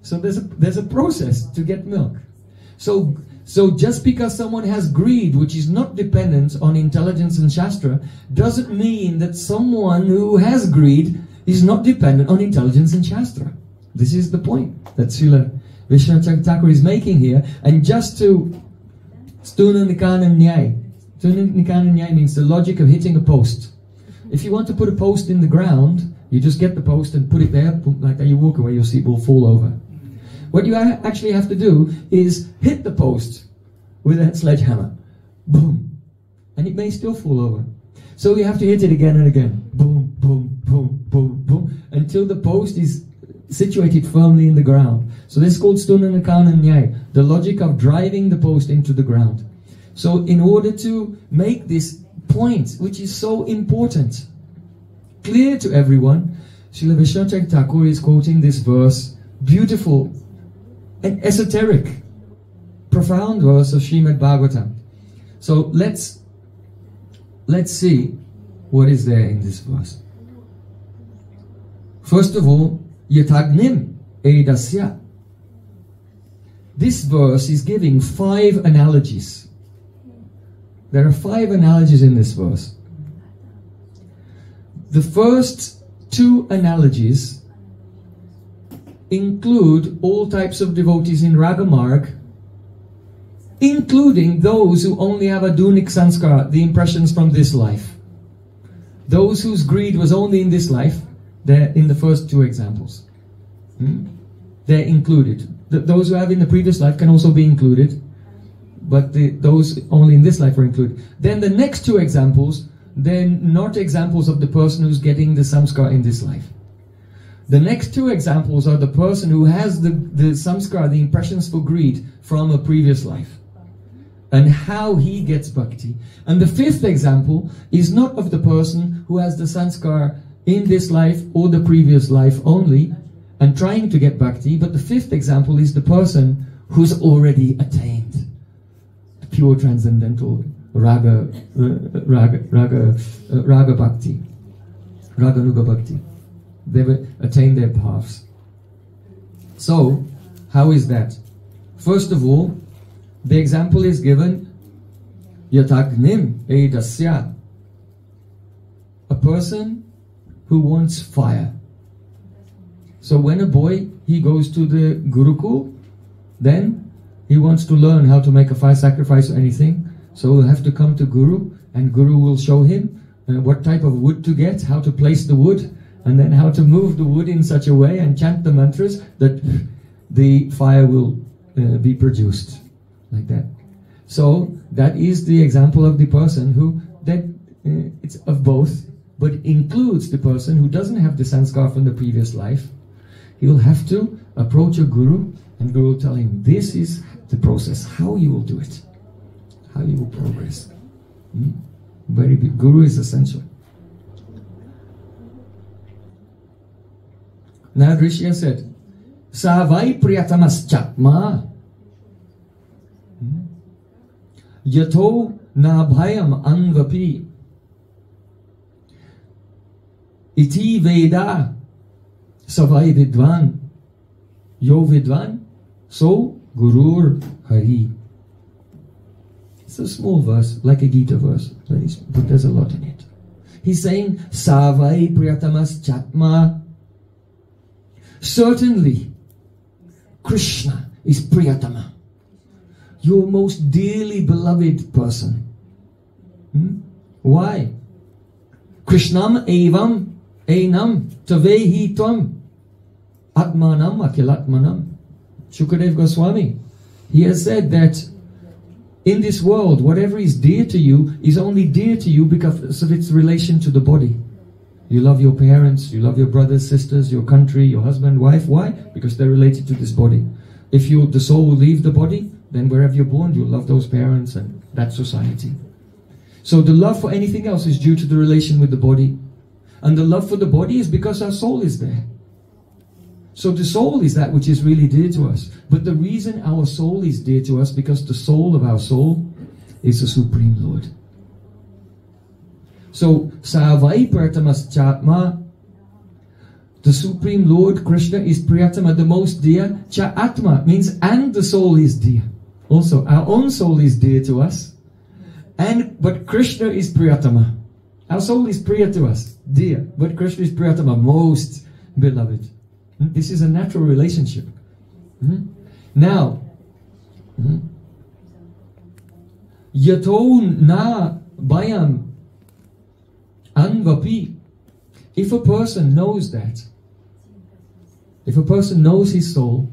So there's a process to get milk. So just because someone has greed, which is not dependent on intelligence and Shastra, doesn't mean that someone who has greed is not dependent on intelligence and Shastra. This is the point that Srila Vishwanath Thakur is making here. And just to Stuna Nikana Nyay. Stuna Nikana Nyay means the logic of hitting a post. If you want to put a post in the ground, you just get the post and put it there, like that, you walk away, your seat will fall over. What you actually have to do is hit the post with a sledgehammer. Boom. And it may still fall over. So you have to hit it again and again. Boom, boom, boom, boom, boom, until the post is situated firmly in the ground. So this is called Stuna Nikana Nyay, the logic of driving the post into the ground. So in order to make this point, which is so important, clear to everyone, Srila Vishwanath Thakur is quoting this verse, beautiful and esoteric, profound verse of Srimad Bhagavatam. So let's see what is there in this verse. First of all, Yatagnim Edasya. This verse is giving 5 analogies. There are 5 analogies in this verse. The first 2 analogies include all types of devotees in Rāga-marga, including those who only have adhunik sanskara, the impressions from this life. Those whose greed was only in this life, they're in the first 2 examples. They're included. Those who have in the previous life can also be included, but those only in this life are included. Then the next 2 examples, they're not examples of the person who's getting the samskara in this life. The next 2 examples are the person who has the samskara, the impressions for greed from a previous life, and how he gets bhakti. And the 5th example is not of the person who has the samskara in this life or the previous life only, and trying to get bhakti, but the 5th example is the person who's already attained the pure transcendental raga bhakti, raganuga bhakti. They've attained their paths. So, how is that? First of all, the example is given, Yatagnim Edasya, a person who wants fire. So when a boy, he goes to the Gurukul, then he wants to learn how to make a fire sacrifice or anything. So he'll have to come to Guru, and Guru will show him what type of wood to get, how to place the wood, and then how to move the wood in such a way and chant the mantras that the fire will be produced, like that. So that is the example of the person who, it's of both, but includes the person who doesn't have the sanskar from the previous life. He will have to approach a guru, and guru will tell him, this is the process, how you will do it, how you will progress. Very big. Guru is essential. Now Rishya said, Savai priyatamas chatma yato na bhayam anvapi iti veda savai vidvan yo vidvan so gurur hari. It's a small verse, like a Gita verse, but there's a lot in it. He's saying, Savai priyatamas chatma. Certainly, Krishna is Priyatama, your most dearly beloved person. Why? Krishnam evam enam tavehi tvam atmanam akilatmanam. Shukadev Goswami, he has said that in this world, whatever is dear to you is only dear to you because of its relation to the body. You love your parents, you love your brothers, sisters, your country, your husband, wife. Why? Because they're related to this body. If the soul will leave the body, then wherever you're born, you'll love those parents and that society. So the love for anything else is due to the relation with the body. And the love for the body is because our soul is there. So the soul is that which is really dear to us. But the reason our soul is dear to us, because the soul of our soul is the Supreme Lord. So, Savai Pratamas-chatma, the Supreme Lord Krishna is Priyatama, the most dear. Cha Atma means and the soul is dear. Also, our own soul is dear to us. But Krishna is Priyatama. Our soul is priya to us, dear. But Krishna is Priyatama, most beloved. This is a natural relationship. Now, Yato na bayam anvapi. If a person knows that, if a person knows his soul,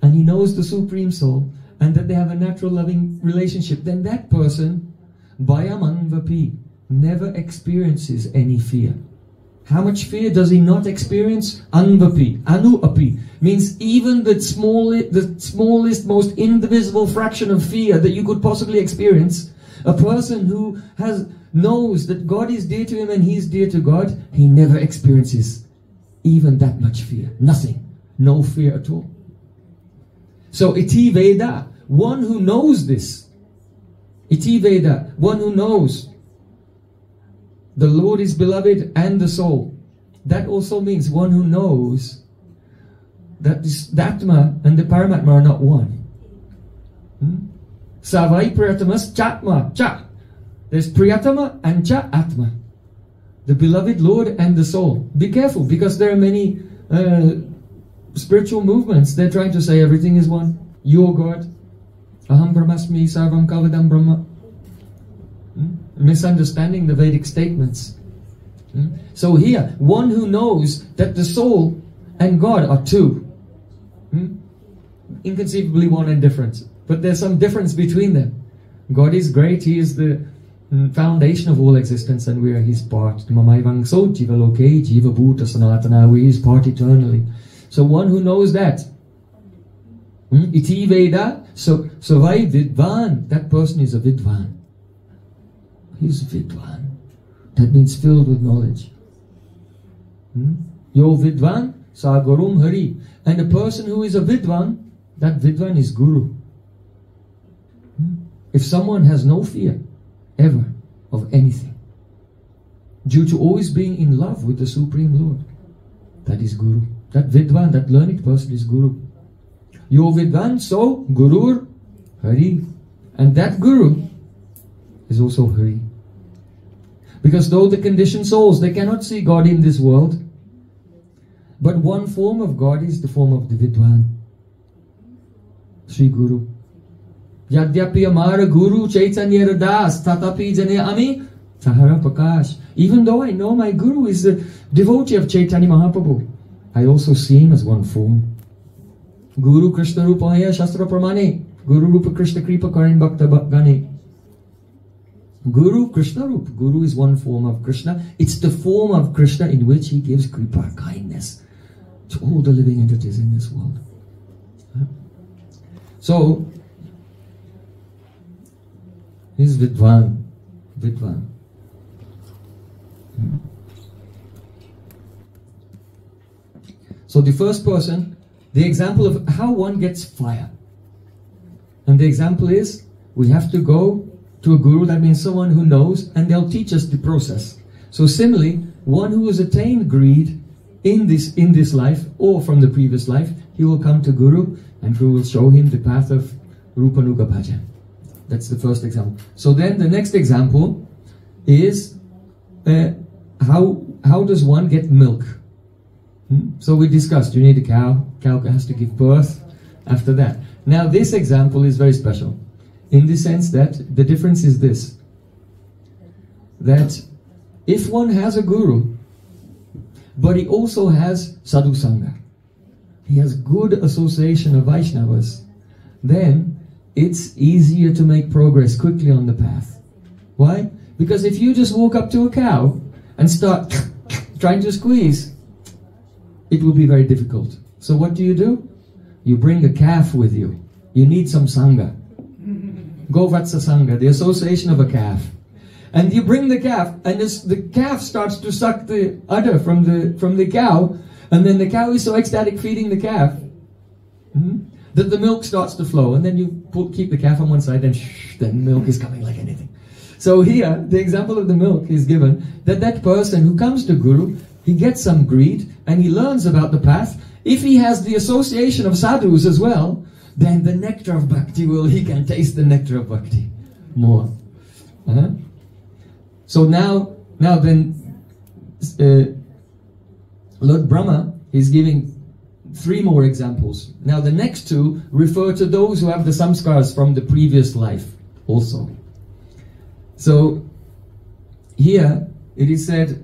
and he knows the Supreme Soul, and that they have a natural loving relationship, then that person, bayam anvapi, never experiences any fear. How much fear does he not experience? Anvapi, anu-api, means even the smallest, most indivisible fraction of fear that you could possibly experience. A person who knows that God is dear to him and he is dear to God, he never experiences even that much fear. Nothing. No fear at all. So iti veda, one who knows this. Iti veda, one who knows the Lord is beloved and the soul. That also means one who knows that the Atma and the Paramatma are not one. Savai Priyatamas Chatma, Cha. There's Priyatama and Cha Atma. The beloved Lord and the soul. Be careful, because there are many spiritual movements. They're trying to say everything is one. You're God. Aham Brahmasmi Sarvam Kavadam Brahma. Misunderstanding the Vedic statements. So here, one who knows that the soul and God are two. Inconceivably one and different. But there's some difference between them. God is great. He is the foundation of all existence, and we are His part. Mamaivang so jiva loke jiva bhuta sanatana. We are His part eternally. So one who knows that. Iti Veda. So vai vidvan. That person is a vidvan. He's vidvan. That means filled with knowledge. Yo vidvan sa gurum hari. And a person who is a vidvan, that vidvan is guru. If someone has no fear ever of anything, due to always being in love with the Supreme Lord, that is guru. That vidvan, that learned person is guru. Yo vidvan so gurur hari. And that guru is also hari. Because though the conditioned souls, they cannot see God in this world, but one form of God is the form of the vidwan, Sri Guru. Yadyapi amara guru Chaitanya das tatapi jane ami tahara prakash. Even though I know my guru is the devotee of Chaitanya Mahaprabhu, I also see him as one form. Guru Krishna Rupaya Shastra Pramane. Guru Rupa Krishna Kripa Karin Bhakta Gane. Guru Krishna Rupa. Guru is one form of Krishna. It's the form of Krishna in which he gives kripa, kindness, to all the living entities in this world. So, he's Vidvan. Vidvan. So the first person, the example of how one gets fire. And the example is, we have to go to a guru, that means someone who knows, and they'll teach us the process. So similarly, one who has attained greed in this life, or from the previous life, he will come to guru, and who will show him the path of Rupanuga Bhajan. That's the first example. So then the next example is, how does one get milk? So we discussed, you need a cow. Cow has to give birth after that. Now this example is very special, in the sense that the difference is this, that if one has a guru, but he also has sadhu sangha, he has good association of Vaishnavas, then it's easier to make progress quickly on the path. Why? Because if you just walk up to a cow and start trying to squeeze, it will be very difficult. So what do? You bring a calf with you. You need some sangha. Govatsa sangha, the association of a calf. And you bring the calf, and the calf starts to suck the udder from the cow, and then the cow is so ecstatic feeding the calf that the milk starts to flow, and then you keep the calf on one side, and then milk is coming like anything. So here, the example of the milk is given, that person who comes to Guru, he gets some greed, and he learns about the path. If he has the association of sadhus as well, then the nectar of bhakti he can taste the nectar of bhakti more. So now then, Lord Brahma is giving 3 more examples. Now the next 2 refer to those who have the samskars from the previous life also. So here it is said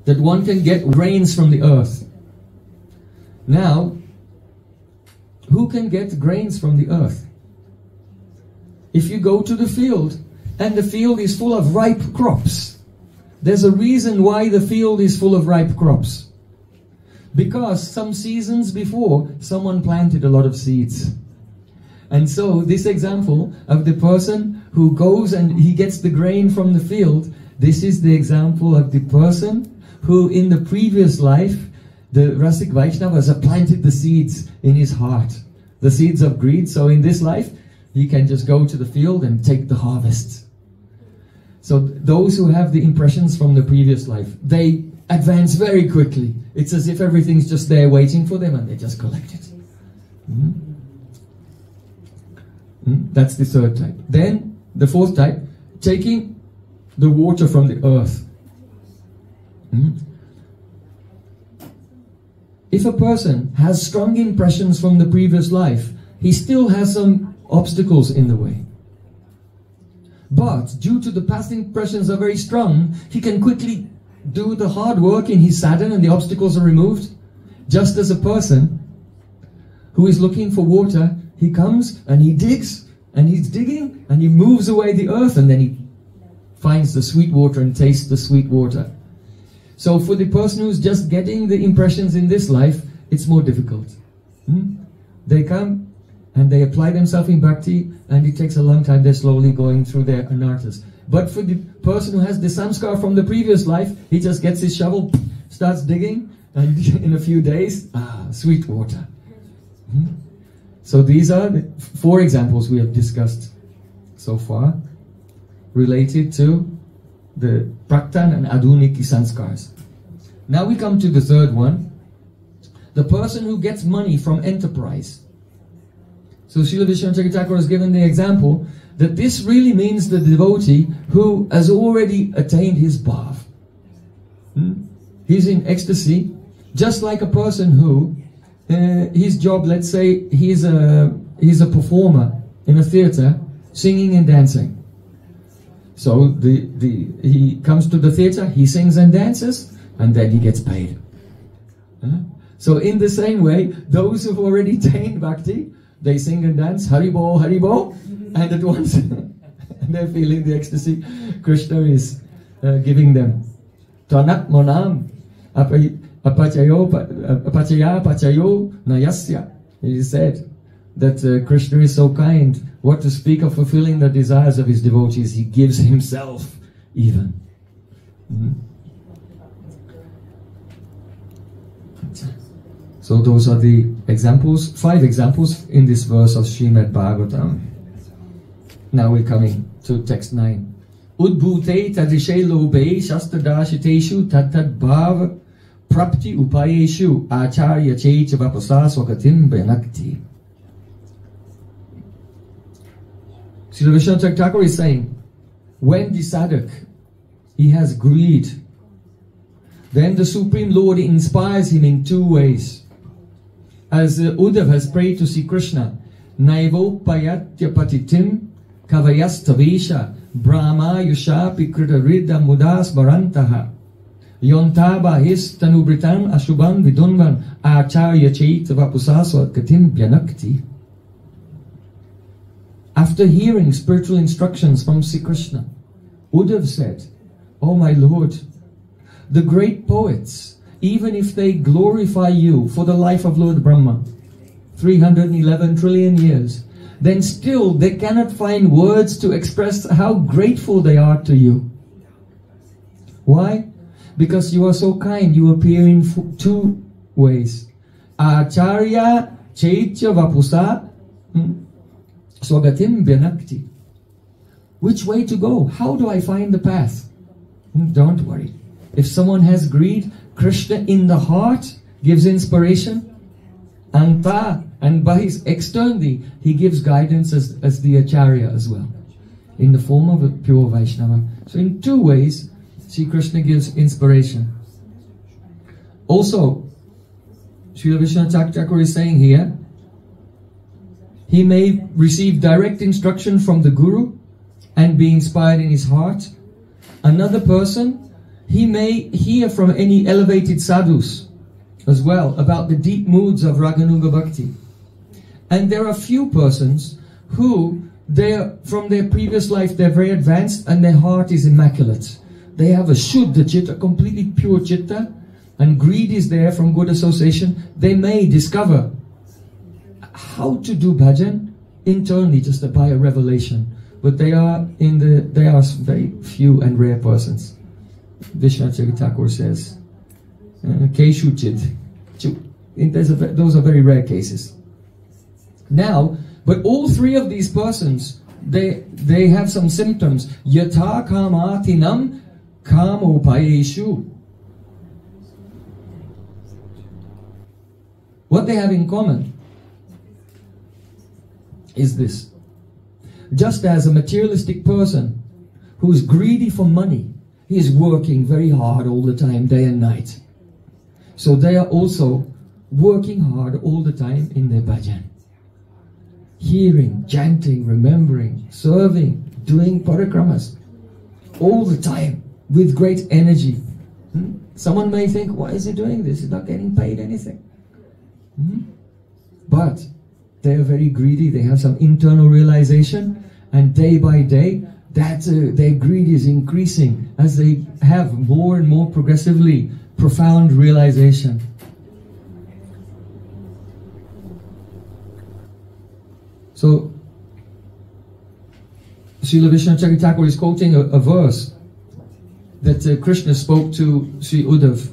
that one can get grains from the earth. Now, who can get grains from the earth? If you go to the field, and the field is full of ripe crops, there's a reason why the field is full of ripe crops. Because some seasons before, someone planted a lot of seeds. And so this example of the person who goes and he gets the grain from the field, this is the example of the person who in the previous life, the Rasik Vaishnavas have planted the seeds in his heart, the seeds of greed. So in this life, he can just go to the field and take the harvest. So those who have the impressions from the previous life, they advance very quickly. It's as if everything's just there waiting for them and they just collect it. That's the 3rd type. Then the 4th type, taking the water from the earth. If a person has strong impressions from the previous life, he still has some obstacles in the way. But due to the past impressions are very strong, he can quickly do the hard work in his sadhana and the obstacles are removed. Just as a person who is looking for water, he comes and he digs and he's digging and he moves away the earth and then he finds the sweet water and tastes the sweet water. So for the person who's just getting the impressions in this life, it's more difficult. They come and they apply themselves in bhakti and it takes a long time. They're slowly going through their anarthas. But for the person who has the samskar from the previous life, he just gets his shovel, starts digging, and in a few days, sweet water. So these are the 4 examples we have discussed so far related to the Praktan and Aduniki sanskars. Now we come to the 3rd one, the person who gets money from enterprise. So Srila Vishwanath Thakur has given the example that this really means the devotee who has already attained his bhav. He's in ecstasy, just like a person who, his job, let's say, he's a performer in a theater, singing and dancing. So he comes to the theater, he sings and dances, and then he gets paid. So in the same way, those who've already attained bhakti, they sing and dance, Haribol, Haribol, and at once they're feeling the ecstasy Krishna is giving them. Tanat monam apachaya pachayo nayasya. It is said that Krishna is so kind. What to speak of fulfilling the desires of his devotees, he gives himself even. So those are the examples, 5 examples in this verse of Srimad Bhagavatam. Now we're coming to text 9. Udbhute tadrishe lobe shastadashiteshu tad bhav prapti upayeshu acharya checha vapasa swakatim benakti. Srila Vishwanath Thakur is saying, when the sadhak, he has greed, then the Supreme Lord inspires him in 2 ways. As Uddhav has prayed to see Krishna, Naivopayatya patitim kavayastavesha brahma yushapi kritaridda mudas barantaha yontaba his tanubritam ashubhan vidunvan acharya chaita vapusaswa katim byanakti. After hearing spiritual instructions from Sri Krishna, Uddhav said, "Oh my Lord, the great poets, even if they glorify you for the life of Lord Brahma, 311 trillion years, then still they cannot find words to express how grateful they are to you. Why? Because you are so kind. You appear in 2 ways. Acharya Chaitya Vapusa Swagatim Byanakti. Which way to go? How do I find the path? Don't worry. If someone has greed, Krishna in the heart gives inspiration. Anta, and by his externally, he gives guidance as the Acharya as well, in the form of a pure Vaishnava. So in two ways, Sri Krishna gives inspiration. Also, Srila Vishwanath Thakur is saying here, he may receive direct instruction from the Guru and be inspired in his heart. Another person, he may hear from any elevated sadhus as well about the deep moods of Raganuga Bhakti. And there are few persons who, from their previous life, they're very advanced and their heart is immaculate. They have a Shuddha Chitta, completely pure Chitta, and greed is there from good association. They may discover how to do bhajan internally just by a revelation. But they are very few and rare persons. Vishwanath Thakur says, Keshu Chid. Those are very rare cases. Now, but all three of these persons, they have some symptoms. Yatha kamatinam kamopayeshu. What they have in common is this. Just as a materialistic person who is greedy for money, he is working very hard all the time, day and night. So they are also working hard all the time in their bhajan. Hearing, chanting, remembering, serving, doing parikramas. All the time, with great energy. Someone may think, why is he doing this? He's not getting paid anything. But they are very greedy. They have some internal realization. And day by day, their greed is increasing as they have more and more progressively profound realization. So, Srila Vishwanath Thakur is quoting a verse that Krishna spoke to Sri Uddhav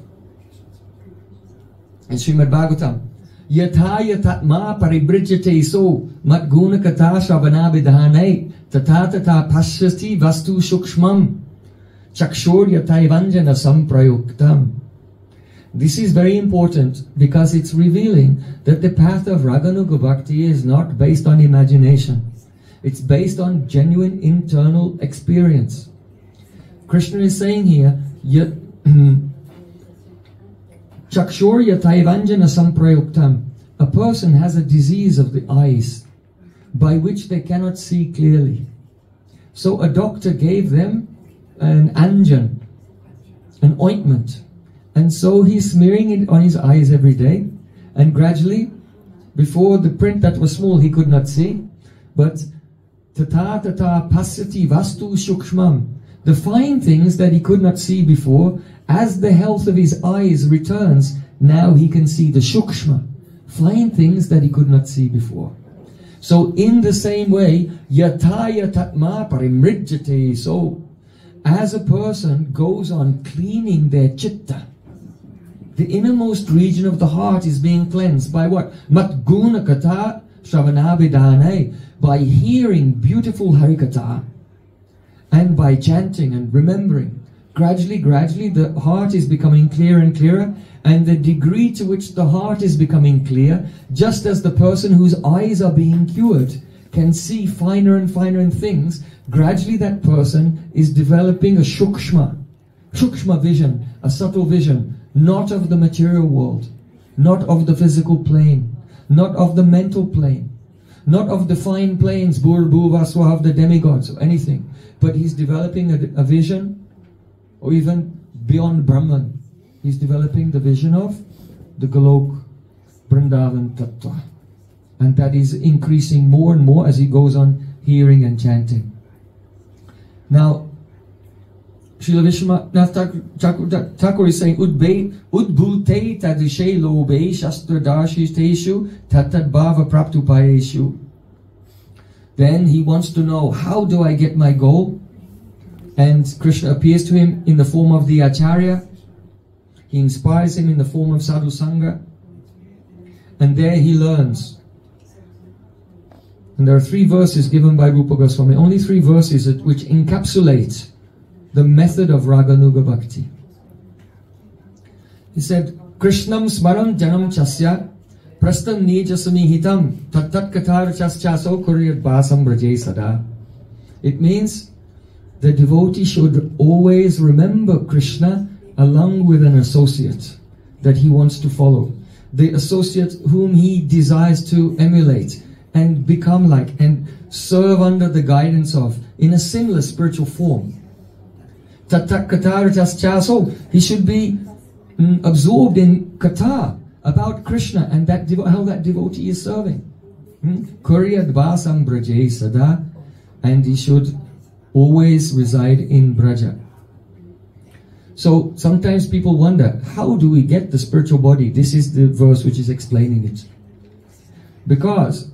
in Srimad Bhagavatam. Yathaya tatma paribrijate so matguna kata shravanabidhane tatata pashyati vastu shukshmam chakshor yataivanjana samprayuktam. This is very important because it's revealing that the path of Raganuga Bhakti is not based on imagination. It's based on genuine internal experience. Krishna is saying here, Chakshor yataivanjana samprayuktam. A person has a disease of the eyes by which they cannot see clearly. So a doctor gave them an anjan, an ointment. And so he's smearing it on his eyes every day. And gradually, before the print that was small, he could not see. But tata tata pasyati vastu shukshmam. The fine things that he could not see before, as the health of his eyes returns, now he can see the shukshma, fine things that he could not see before. So in the same way, yataya tatma parimrijjate. So as a person goes on cleaning their chitta, the innermost region of the heart is being cleansed by what? Matguna kata shravanabidhane. By hearing beautiful harikatha and by chanting and remembering. Gradually, the heart is becoming clearer and clearer, and the degree to which the heart is becoming clear, just as the person whose eyes are being cured can see finer and finer things, gradually that person is developing a shukshma vision, a subtle vision, not of the material world, not of the physical plane, not of the mental plane, not of the fine planes, Bhur-Bhuva-Swaha, of the demigods or anything, but he's developing a vision, or even beyond Brahman, he's developing the vision of the Golok Vrindavan Tattva. And that is increasing more and more as he goes on hearing and chanting. Now, Srila Vishwanath Thakur is saying, Udbhute tadrishe lobe shastradashiteshu tatad bhava praptupayeshu. Then he wants to know, how do I get my goal? And Krishna appears to him in the form of the Acharya. He inspires him in the form of Sadhu Sangha. and there he learns. And there are 3 verses given by Rupa Goswami, only 3 verses which encapsulate the method of Raganuga Bhakti. He said, Krishnam smaram janam chasya prastam nijasami hitam tattat katar chaschaso kuryat basam braje sada. It means the devotee should always remember Krishna along with an associate that he wants to follow. The associate whom he desires to emulate and become like and serve under the guidance of in a similar spiritual form. Tattat katar chaschaso. He should be absorbed in kata about Krishna and that how that devotee is serving. Kuryat basam braje sada, and he should always reside in Braja. So sometimes people wonder, how do we get the spiritual body? This is the verse which is explaining it. Because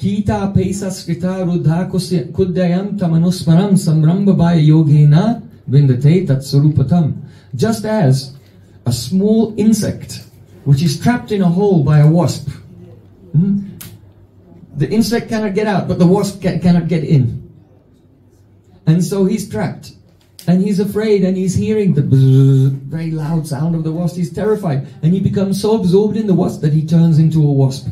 Kita pesa skrita rudha kudyayam tamanusmaram samrambhabaya yogena vindate tatsarupatam. Just as a small insect which is trapped in a hole by a wasp, the insect cannot get out, but the wasp cannot get in. And so he's trapped. And he's afraid, and he's hearing the very loud sound of the wasp. He's terrified. And he becomes so absorbed in the wasp that he turns into a wasp.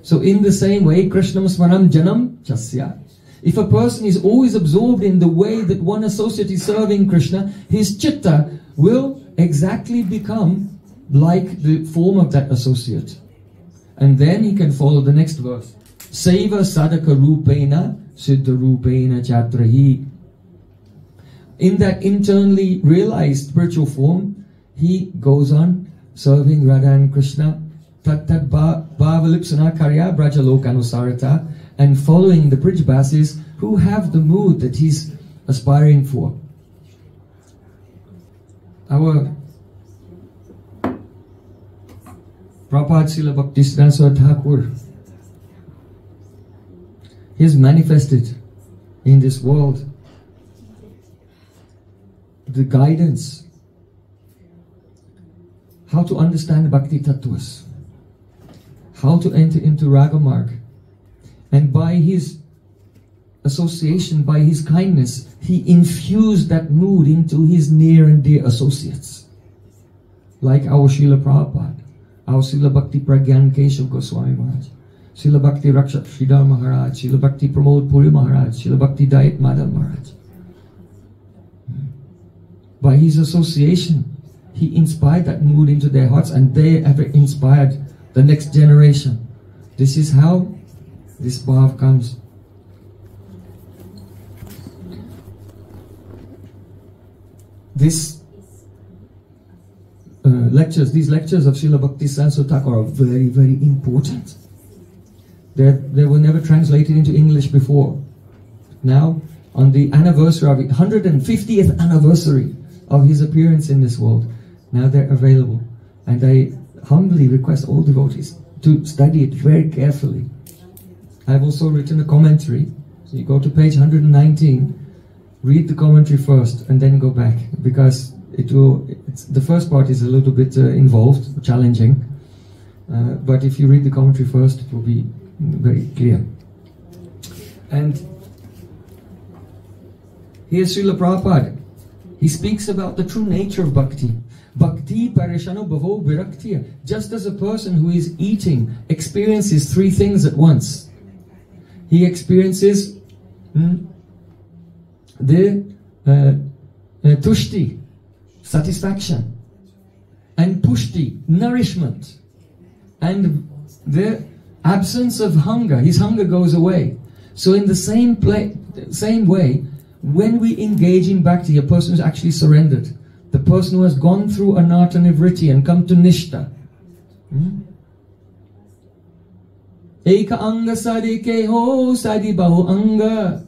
So in the same way, Krishnam smaram janam chasya. If a person is always absorbed in the way that one associate is serving Krishna, his chitta will exactly become like the form of that associate. And then he can follow the next verse. Saiva sadaka rupena siddha rupena chatrahi. In that internally realized spiritual form, he goes on serving Radha and Krishna, tattat bhavalipsana karya brajalokanusarata, and following the Brijbasis who have the mood that he's aspiring for. Our Prabhupada Srila Bhaktisiddhanta Saraswati Thakur, he has manifested in this world the guidance, how to understand Bhakti Tattvas, how to enter into Raga Marg. And by his association, by his kindness, he infused that mood into his near and dear associates. Like our Srila Prabhupada, our Srila Bhakti Pragyan Keshav Goswami Maharaj, Srila Bhakti Rakshat Sridhar Maharaj, Srila Bhakti Pramod Puri Maharaj, Srila Bhakti Dayat Madhav Maharaj. By his association, he inspired that mood into their hearts, and they have inspired the next generation. This is how this bhav comes. These lectures of Srila Bhaktisiddhanta Saraswati Thakur are very, very important. They were never translated into English before. Now, on the anniversary of 150th anniversary of his appearance in this world, now they're available. And I humbly request all devotees to study it very carefully. I've also written a commentary. So you go to page 119, read the commentary first, and then go back, because the first part is a little bit involved, challenging. But if you read the commentary first, it will be very clear. And here's Srila Prabhupada. He speaks about the true nature of bhakti. Bhakti parishano bhavo viraktiya. Just as a person who is eating experiences 3 things at once. He experiences the tushti, satisfaction, and pushti, nourishment, and the absence of hunger. His hunger goes away. So in the same way, when we engage in bhakti, a person is actually surrendered. The person who has gone through anartha nivritti and come to nishta. Eka anga sadike ho sadi bahu anga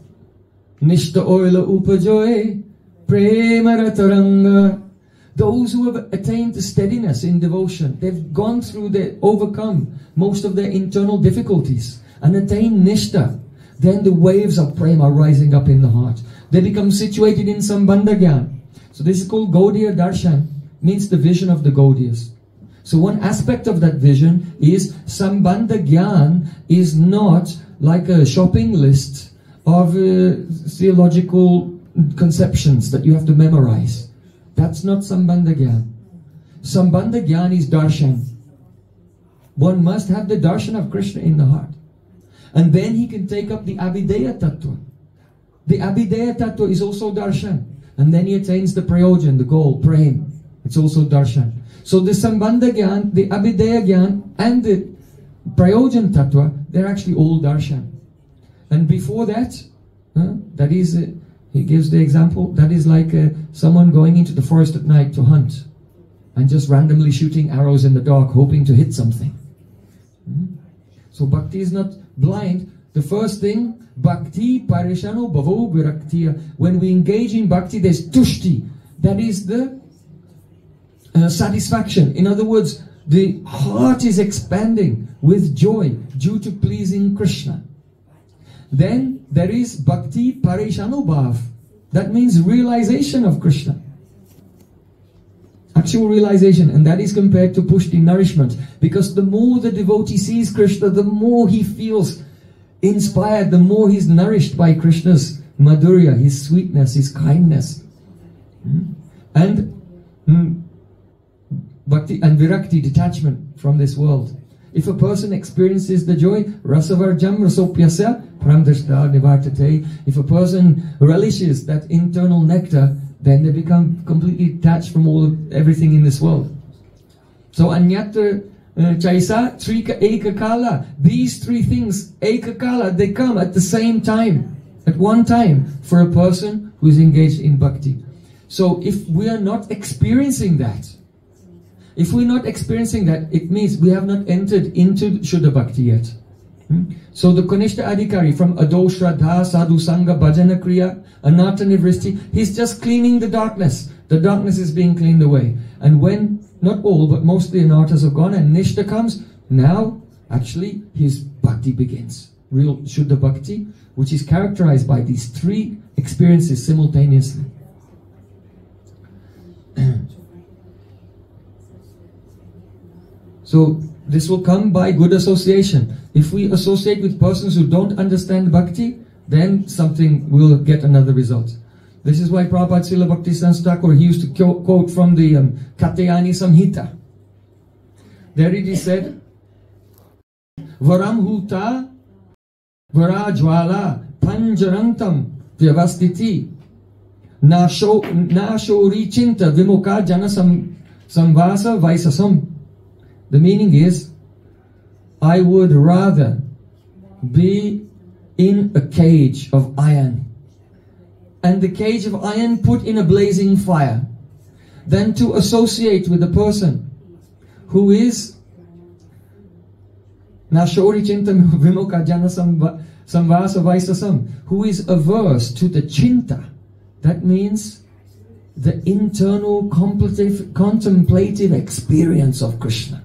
nishta oila upajoy prema rataranga. Those who have attained the steadiness in devotion, they've gone through, overcome most of their internal difficulties and attained nishta. Then the waves of prema are rising up in the heart. They become situated in sambandha gyan. So this is called Gaudiya Darshan, means the vision of the Gaudiyas. So one aspect of that vision is Sambandha Gyan is not like a shopping list of theological conceptions that you have to memorize. That's not Sambandha Gyan. Sambandha Gyan is darshan. One must have the darshan of Krishna in the heart. And then he can take up the bheda-abheda-tattva. The bheda-abheda-tattva is also darshan. And then he attains the Prayojan, the goal, Prem. It's also darshan. So the Sambandha Gyan, the Abhidaya Gyan, and the Prayojan Tattva, they're actually all darshan. And before that, that is, he gives the example, that is like someone going into the forest at night to hunt and just randomly shooting arrows in the dark, hoping to hit something. So bhakti is not blind. The first thing, bhakti parishano bhavo viraktiya. When we engage in bhakti, there's tushti. That is the satisfaction. In other words, the heart is expanding with joy due to pleasing Krishna. Then there is bhakti parishanubhav. That means realization of Krishna. Actual realization, and that is compared to pushti, nourishment. Because the more the devotee sees Krishna, the more he feels inspired, the more he's nourished by Krishna's madhurya, his sweetness, his kindness. And bhakti and virakti, detachment from this world. If a person experiences the joy, rasavarjam rasopyasya pramdashta nivartate. If a person relishes that internal nectar, then they become completely detached from everything in this world. So anyatra chaisa trika ekakala. These three things, ekakala, they come at the same time, at one time, for a person who is engaged in bhakti. So if we are not experiencing that, if we're not experiencing that, it means we have not entered into Shuddha Bhakti yet. So the Kanishta Adhikari from Ado Shraddha, Sadhu Sangha, Bhajana Kriya, Anartha Nivristi, he's just cleaning the darkness. The darkness is being cleaned away. And when, not all, but most of the Anarthas have gone and Nishta comes, now actually his Bhakti begins. Real Shuddha Bhakti, which is characterized by these three experiences simultaneously. So this will come by good association. If we associate with persons who don't understand bhakti, then something will get another result. This is why Prabhupada Srila Bhakti-Siddhanta Thakur, he used to quote from the Katyayani Samhita. There it is said, Varam huta varajwala panjarantam vyavastiti nashori chinta vimukha jana samvasa vaisasam. The meaning is, I would rather be in a cage of iron, and the cage of iron put in a blazing fire, than to associate with a person who is Nashori Chintam Vimukha Jana Samvasa Vaisasam, who is averse to the chinta. That means the internal contemplative experience of Krishna.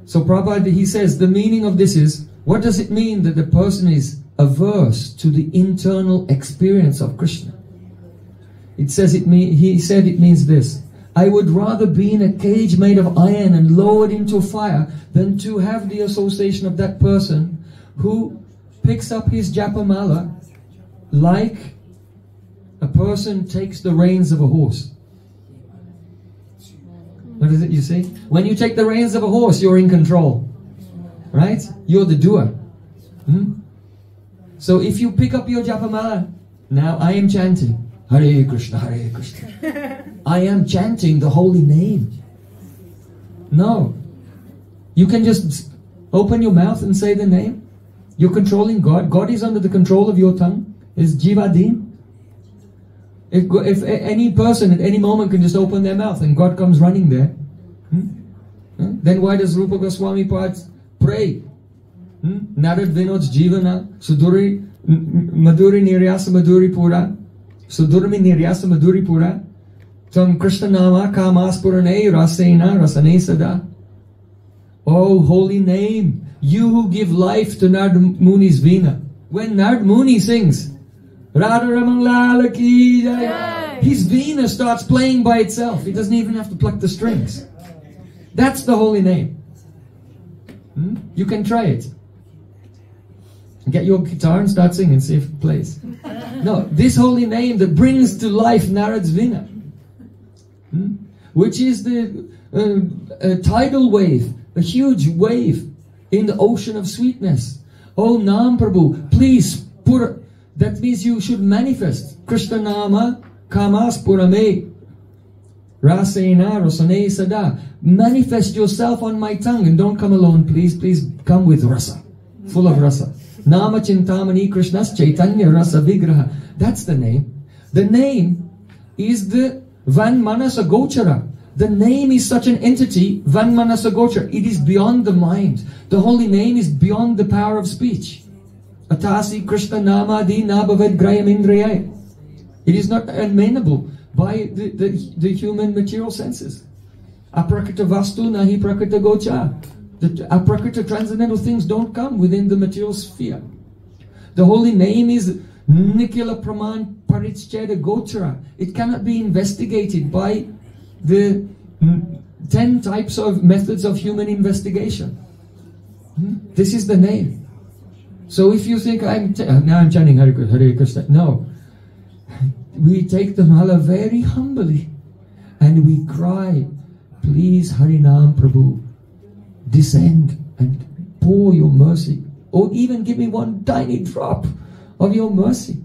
So Prabhupada, he says, the meaning of this is, what does it mean that the person is averse to the internal experience of Krishna? It says he said it means this: I would rather be in a cage made of iron and lowered into fire than to have the association of that person who picks up his japamala like a person takes the reins of a horse. What is it you say? When you take the reins of a horse, you're in control. Right? You're the doer. So if you pick up your japamala, now I am chanting Hare Krishna, Hare Krishna. I am chanting the holy name. No. You can just open your mouth and say the name. You're controlling God. God is under the control of your tongue. It's jivadin. If any person at any moment can just open their mouth and God comes running there, then why does Rupa Goswami Pad pray? Narad Vinod's Jivana, Suduri Madhuri Niryasa Madhuri Pura, Sudurmi Niryasa Madhuri Pura, Tam Krishna Nama Kamas Purane Rasena Rasane Sada. Oh, holy name, you who give life to Narad Muni's Veena. When Narad Muni sings, Radha Ramangala Ki Jai, his Veena starts playing by itself. He doesn't even have to pluck the strings. That's the holy name. You can try it. Get your guitar and start singing, see if it plays. No, this holy name that brings to life Narad's Vina, which is the tidal wave, a huge wave in the ocean of sweetness. Oh Nam Prabhu, please put. That means you should manifest Krishna Nama Kamas Purame Rasena Rosane Sada. Manifest yourself on my tongue, and don't come alone, please. Please come with rasa, full of rasa. Nama Chintamani Krishna's Chaitanya Rasa Vigraha. That's the name. The name is the Van Manasa Gochara. The name is such an entity, Van Manasa Gochara. It is beyond the mind. The holy name is beyond the power of speech. Atasi Krishna Nama Di Nabhavad Grayam Indriyai. It is not amenable by the human material senses. Aprakrita Vastu Nahi Prakrita Gocha. The aprakrita transcendental things don't come within the material sphere. The holy name is Nikila Praman Parichcheda Gochara. It cannot be investigated by the 10 types of methods of human investigation. This is the name. So if you think now I'm chanting Hare Krishna, no. We take the mala very humbly and we cry, please Harinam Prabhu, descend and pour your mercy, or even give me one tiny drop of your mercy.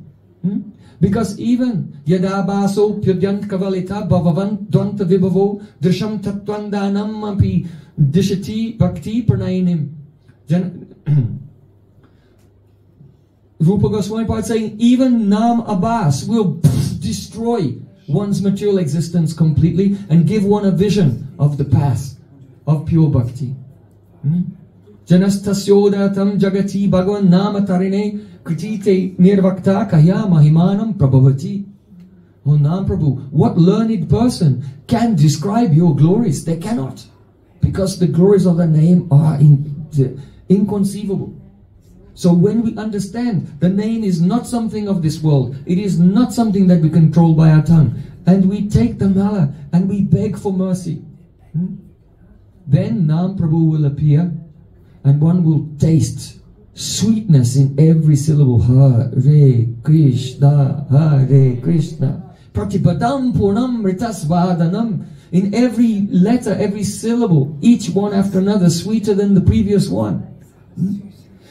Because even yada baso pyudyant kavalita bhavavant dvanta vibhavo drisham tattvandanam api dishati bhakti pranainim. Rupa Goswami Pad saying even Nam Abbas will destroy one's material existence completely and give one a vision of the path of pure bhakti. Janastasyodatam jagati bhagavan nama tarine kritite nirvakta kaya mahimanam prabhavati. Oh Nam Prabhu, what learned person can describe your glories? They cannot. Because the glories of the name are inconceivable. So when we understand the name is not something of this world, it is not something that we control by our tongue, and we take the mala and we beg for mercy, then Nam Prabhu will appear and one will taste sweetness in every syllable. Hare Krishna, Hare Krishna. Pratipadam Purnam Ritasvadanam. In every letter, every syllable, each one after another, sweeter than the previous one.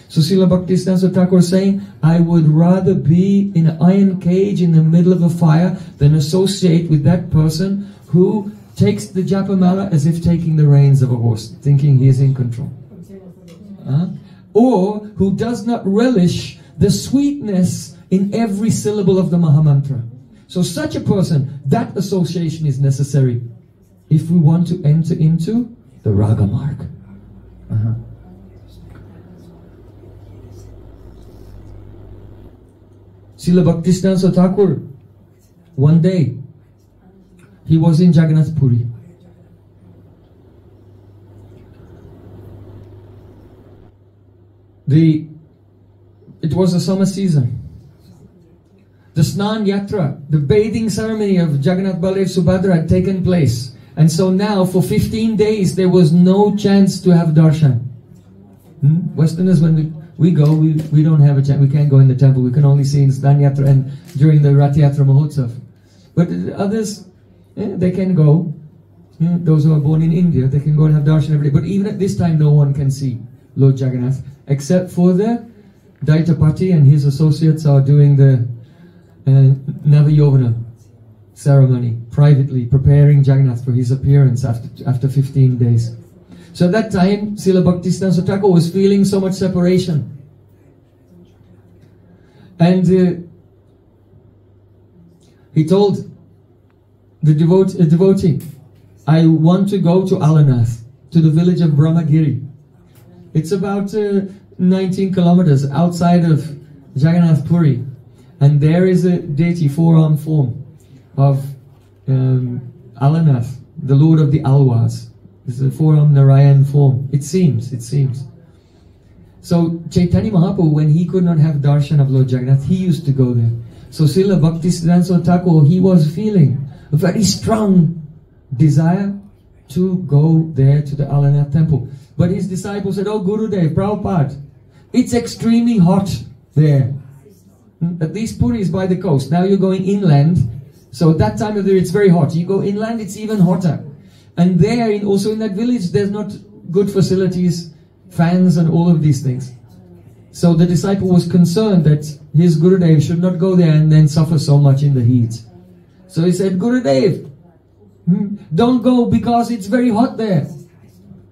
So Srila Bhaktisiddhanta Thakur is saying, I would rather be in an iron cage in the middle of a fire than associate with that person who takes the japamala as if taking the reins of a horse, thinking he is in control. Or who does not relish the sweetness in every syllable of the Mahamantra. So such a person, that association is necessary if we want to enter into the Raga mark. Srila Bhaktisiddhanta Thakur, one day, he was in Jagannath Puri. It was a summer season. The Snan Yatra, the bathing ceremony of Jagannath Baladev Subhadra had taken place. And so now, for 15 days, there was no chance to have darshan. Westerners, when we go, we don't have a chance. We can't go in the temple. We can only see in Snan Yatra and during the Rath Yatra Mahotsav. But others, they can go. Those who are born in India, they can go and have darshan every day. But even at this time, no one can see Lord Jagannath, except for the Daitapati and his associates are doing the Navayovana ceremony, privately preparing Jagannath for his appearance after 15 days. So at that time, Srila Bhaktisiddhanta Thakur was feeling so much separation. And he told the devotee, I want to go to Alanath, to the village of Brahmagiri. It's about 19 kilometers outside of Jagannath Puri. And there is a deity, four-armed form of Alanath, the Lord of the Alwas. It's a four-armed Narayan form. It seems. So Chaitanya Mahaprabhu, when he could not have darshan of Lord Jagannath, he used to go there. So Srila Bhaktisiddhanta Thakur, he was feeling a very strong desire to go there to the Alanath temple. But his disciples said, "Oh, Gurudev, Prabhupada, it's extremely hot there. At least Puri is by the coast. Now you're going inland. So that time of the year it's very hot. You go inland, it's even hotter. And there, also in that village, there's not good facilities, fans and all of these things." So the disciple was concerned that his Gurudev should not go there and then suffer so much in the heat. So he said, "Gurudev, don't go because it's very hot there."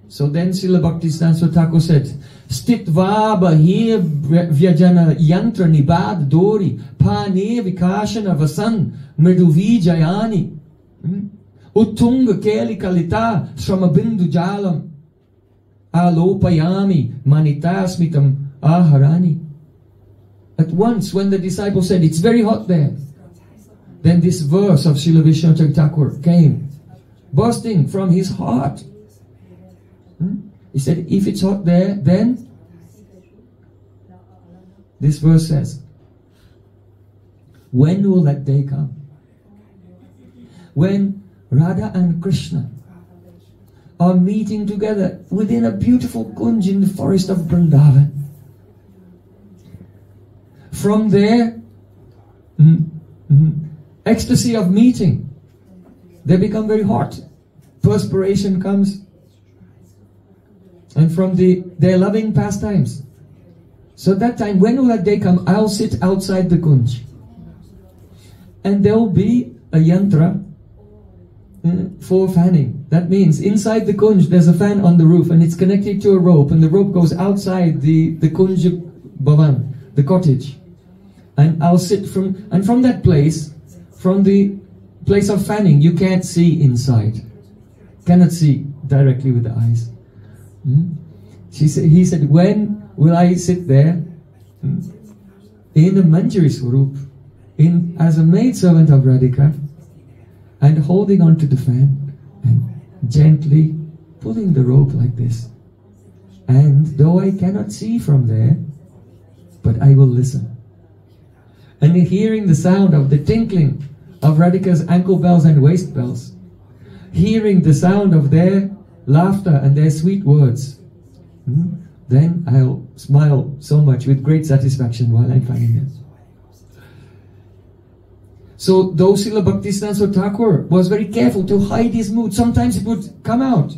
So then Srila Bhaktisiddhanta Thakur said, "Stitva bahir vyajana yantra nibad dori pane vikashana vasan mriduvi jayani uttunga keli kalita shramabindu jalam alopayami manitasmitam aharani." At once when the disciple said, "It's very hot there," then this verse of Srila Vishwanath Thakur came bursting from his heart. He said, if it's hot there, then this verse says, when will that day come? When Radha and Krishna are meeting together within a beautiful kunj in the forest of Vrindavan. From there, ecstasy of meeting, they become very hot. Perspiration comes. And from their loving pastimes. So at that time, when will that day come? I'll sit outside the kunj. And there will be a yantra for fanning. That means inside the kunj there's a fan on the roof and it's connected to a rope, and the rope goes outside the kunj bhavan, the cottage. And I'll sit from that place, from the place of fanning, you can't see inside. Cannot see directly with the eyes. He said, when will I sit there in the Manjari Swarup, as a maidservant of Radhika, and holding on to the fan and gently pulling the rope like this. And though I cannot see from there, but I will listen. And hearing the sound of the tinkling of Radhika's ankle bells and waist bells, hearing the sound of their laughter and their sweet words, then I'll smile so much with great satisfaction while I'm finding them. So though Srila Bhaktisiddhanta Thakur was very careful to hide his mood, sometimes it would come out.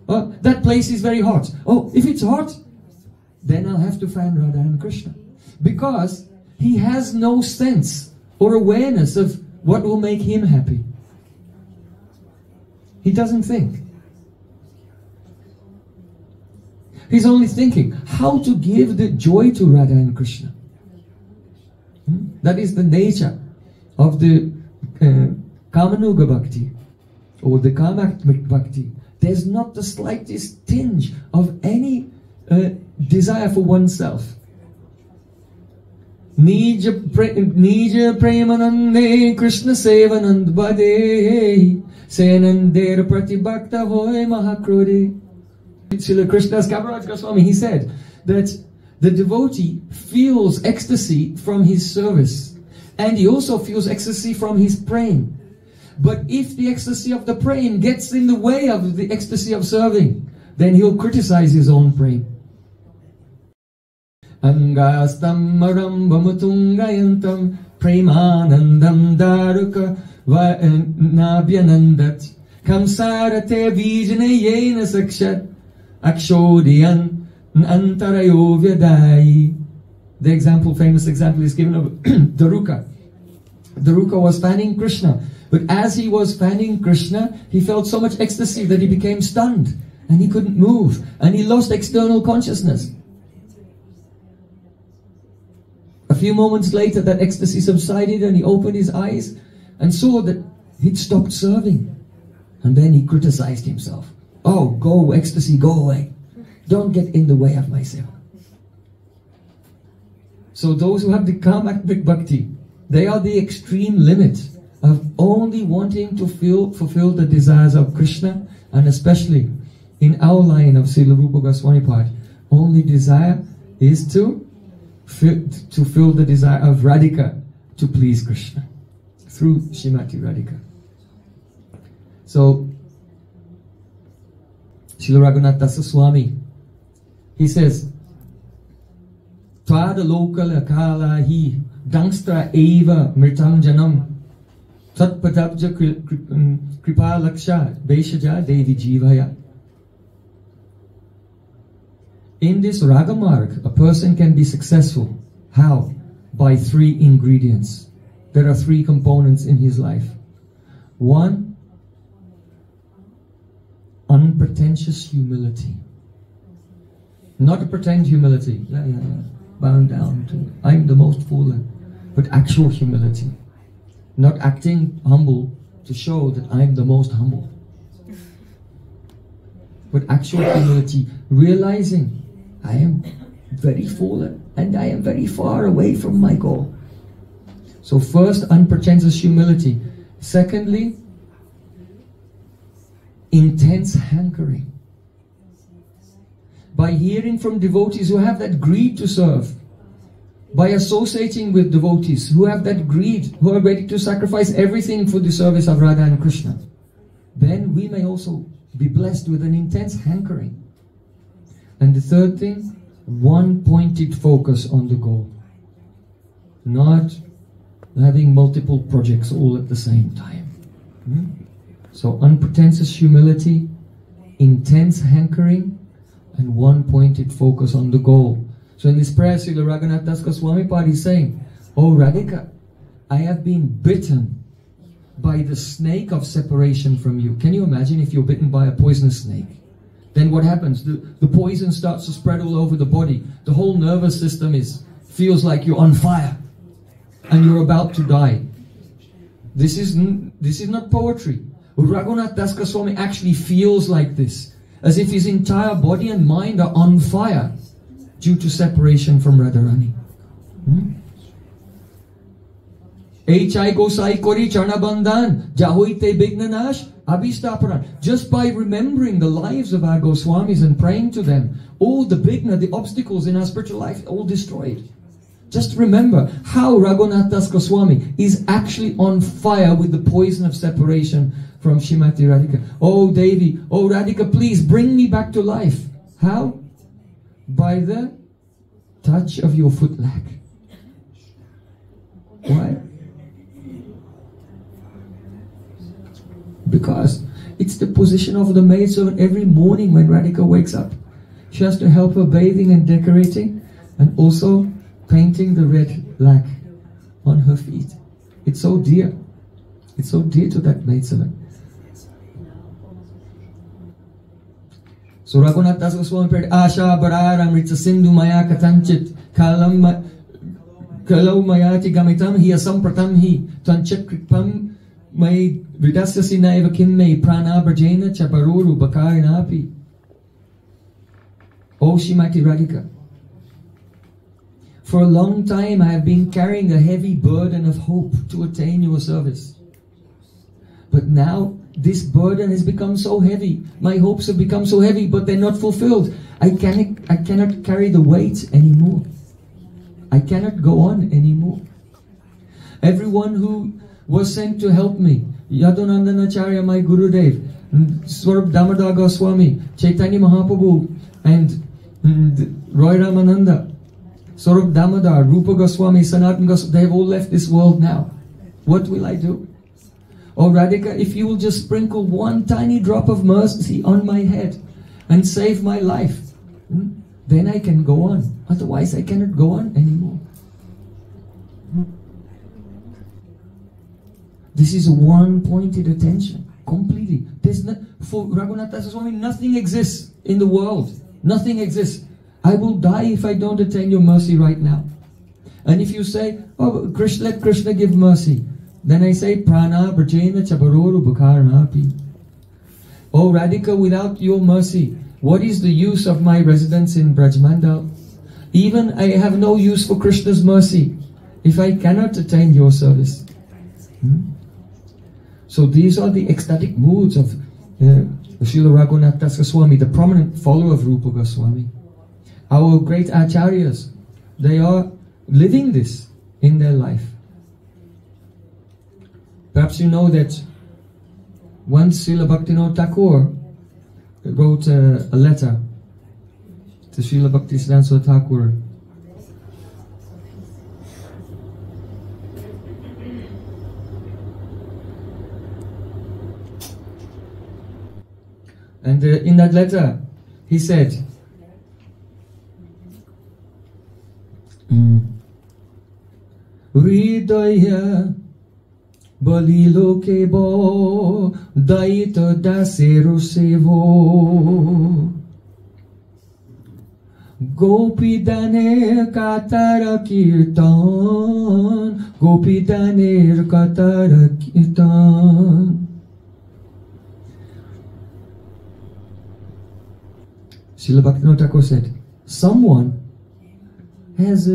Oh, that place is very hot. Oh, if it's hot, then I'll have to fan Radha and Krishna. Because he has no sense or awareness of what will make him happy. He doesn't think. He's only thinking how to give the joy to Radha and Krishna. That is the nature of the Kamanuga Bhakti or the Kamatmik Bhakti. There's not the slightest tinge of any desire for oneself. Nija premanande Krishna sevanand bade senandera pratibhakta hoy mahakrode. Srila Krishnadas Kaviraj Goswami, he said that the devotee feels ecstasy from his service, and he also feels ecstasy from his praying. But if the ecstasy of the praying gets in the way of the ecstasy of serving, then he'll criticize his own praying. Angastam marambamatungayantam premanandam daruka nabhyanandat kamsarate vijnayena sakshat akshodiyan antarayo vyadai. The example, famous example is given of Daruka. Daruka was fanning Krishna, but as he was fanning Krishna, he felt so much ecstasy that he became stunned and he couldn't move and he lost external consciousness. A few moments later, that ecstasy subsided and he opened his eyes and saw that he'd stopped serving. And then he criticized himself. Oh, go ecstasy, go away. Don't get in the way of my seva. So those who have the Kamatmik Bhakti, they are the extreme limit of only wanting to fulfill the desires of Krishna, and especially in our line of Srila Rupa Goswami Pad, only desire is to fill the desire of Radhika to please Krishna through Srimati Radhika. So Srila Raghunath Dasa Swami, he says, Tvada lokala kala hi dangstra eva mritam janam tatpadabja kripa laksha beshaja devi jivaya. In this Ragamarg, a person can be successful. How? By 3 ingredients. There are 3 components in his life. 1, unpretentious humility. Not a pretend humility. Bowing down to, I'm the most fallen. But actual humility. Not acting humble to show that I'm the most humble. But actual humility, realizing I am very fallen and I am very far away from my goal. So first, unpretentious humility. Secondly, intense hankering. By hearing from devotees who have that greed to serve, by associating with devotees who have that greed, who are ready to sacrifice everything for the service of Radha and Krishna, then we may also be blessed with an intense hankering. And the third thing, one pointed focus on the goal. Not having multiple projects all at the same time. So unpretentious humility, intense hankering, and one pointed focus on the goal. So in this prayer, Srila Raghunath Das Goswami Pad is saying, Oh Radhika, I have been bitten by the snake of separation from you. Can you imagine if you're bitten by a poisonous snake? Then what happens? The poison starts to spread all over the body. The whole nervous system feels like you're on fire and you're about to die. This is not poetry. Raghunath Das Goswami actually feels like this, as if his entire body and mind are on fire due to separation from Radharani. Just by remembering the lives of our Goswamis and praying to them, all the bigna, the obstacles in our spiritual life, all destroyed. Just remember how Raghunath Das Goswami is actually on fire with the poison of separation from Shrimati Radhika. Oh Devi, oh Radhika, please bring me back to life. How? By the touch of your footlag. Why? Because it's the position of the maidservant every morning when Radhika wakes up. She has to help her bathing and decorating, and also painting the red lac on her feet. It's so dear. It's so dear to that maidservant. So Raghunath Das Goswami prayed, Asha Barara Amrita Sindhu Maya Katanchit Kalau Mayati Gamitam Hi Asam Pratam Hi Tanchit Kripam May Vidasya Sinaiva Kimme Prana Brajena Chaparuru Bakarinapi. Oh Shrimati Radhika, for a long time I have been carrying a heavy burden of hope to attain your service. But now this burden has become so heavy. My hopes have become so heavy, but they're not fulfilled. I cannot carry the weight anymore. I cannot go on anymore. Everyone who was sent to help me, Yadunandanacharya, my Gurudev, Swarup Damodar Goswami, Chaitanya Mahaprabhu, and Roy Ramananda, Swarup Damodar, Rupa Goswami, Sanatan Goswami, they have all left this world now. What will I do? Oh Radhika, if you will just sprinkle one tiny drop of mercy on my head and save my life, then I can go on. Otherwise I cannot go on anymore. This is one-pointed attention, completely. For Raghunath Das Goswami, nothing exists in the world. Nothing exists. I will die if I don't attain your mercy right now. And if you say, oh, let Krishna give mercy, then I say, Prana Brajena Chabaroru Bhakaranapi. Oh Radhika, without your mercy, what is the use of my residence in Brajmandal? Even I have no use for Krishna's mercy if I cannot attain your service. So these are the ecstatic moods of Srila Raghunath Das Goswami, the prominent follower of Rupa Goswami. Our great acharyas, they are living this in their life. Perhaps you know that once Srila Bhaktivinoda Thakur wrote a letter to Srila Bhaktisiddhanta Thakur. And in that letter, he said, Hridaya balilo kebo daita dasero sevo Gopi daner katara kirtan Gopi daner katara kirtan. Srila Bhaktivinoda Thakur said, someone has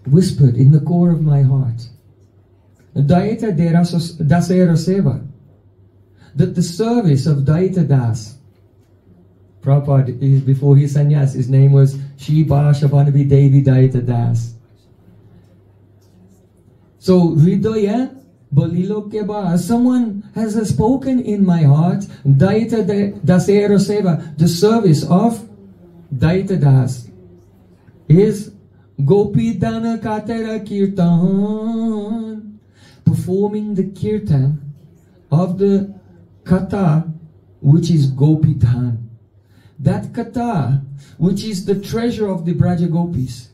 whispered in the core of my heart, Daita Dasera Seva, that the service of Daita Das, Prabhupada, before his sannyas, his name was Shiva Shabanabi Devi Daita Das. So, Hridaya Balilo Keba, someone has spoken in my heart, Daita Dasera Seva, the service of Daita Das is Gopi Dana Katara Kirtan, performing the kirtan of the kata, which is Gopi Dhan. That kata, which is the treasure of the Braja Gopis.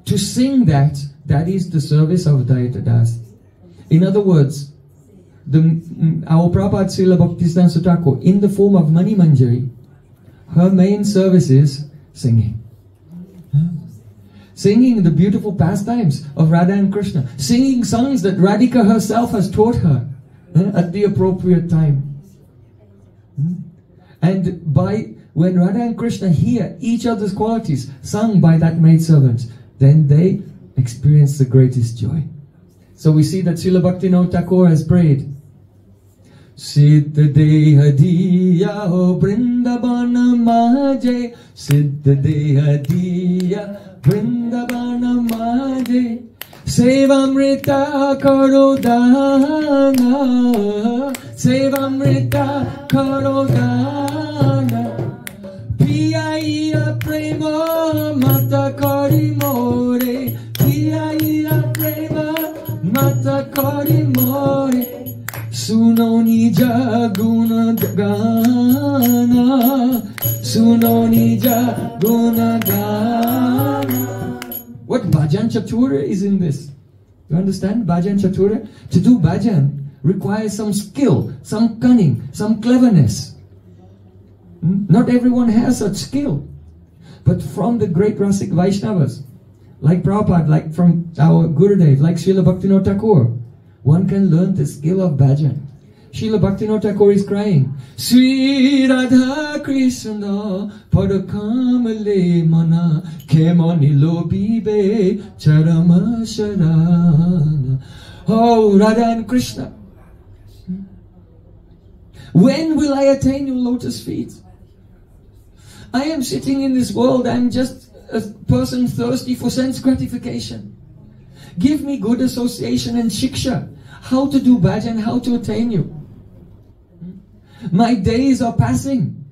To sing that, that is the service of Daita Das. In other words, our Prabhupada Srila Bhaktisiddhanta Thakur, in the form of Mani Manjari, her main service is singing. Singing the beautiful pastimes of Radha and Krishna. Singing songs that Radhika herself has taught her at the appropriate time. And when Radha and Krishna hear each other's qualities sung by that maidservant, then they experience the greatest joy. So we see that Srila Bhaktivinoda Thakur has prayed, Siddha Deha Diya Vrindavana Maje, Siddha Deha Diya Vrindavana Maje, Sevamrita Karo Dana, Sevamrita Karo Dana, Piyaiya Prema Mata Kari More, Piyaiya Prema Mata Kari More, Suno nija guna gana, Suno nija guna gana. What bhajan chatura is in this? You understand? Bhajan chatura? To do bhajan requires some skill, some cunning, some cleverness. Not everyone has such skill. But from the great Rasik Vaishnavas, like Prabhupada, like from our Gurudev, like Srila Bhaktivinoda Thakur, one can learn the skill of bhajan. Srila Bhaktivinoda Thakur is crying, Sri Radha Krishna Parakamale Mana Kemani Lobibe Charama Sharana. Oh, Radha and Krishna, when will I attain your lotus feet? I am sitting in this world, I am just a person thirsty for sense gratification. Give me good association and shiksha, how to do bhajan, how to attain you. My days are passing.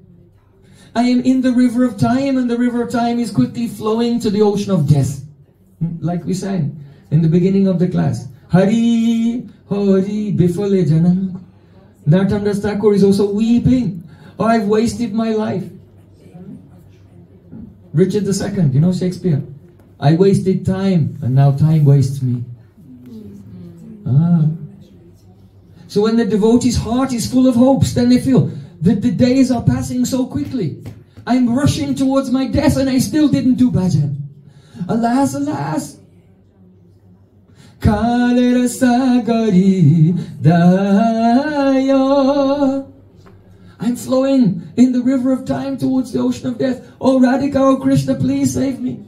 I am in the river of time, and the river of time is quickly flowing to the ocean of death. Like we sang in the beginning of the class. Hari, Hari, Bifale Janan. Narottam Thakur is also weeping. Oh, I've wasted my life. Richard II, you know Shakespeare. I wasted time, and now time wastes me. So when the devotee's heart is full of hopes, then they feel that the days are passing so quickly. I'm rushing towards my death and I still didn't do bhajan. Alas, alas. Kalera sagari daya. I'm flowing in the river of time towards the ocean of death. Oh Radhika, oh Krishna, please save me.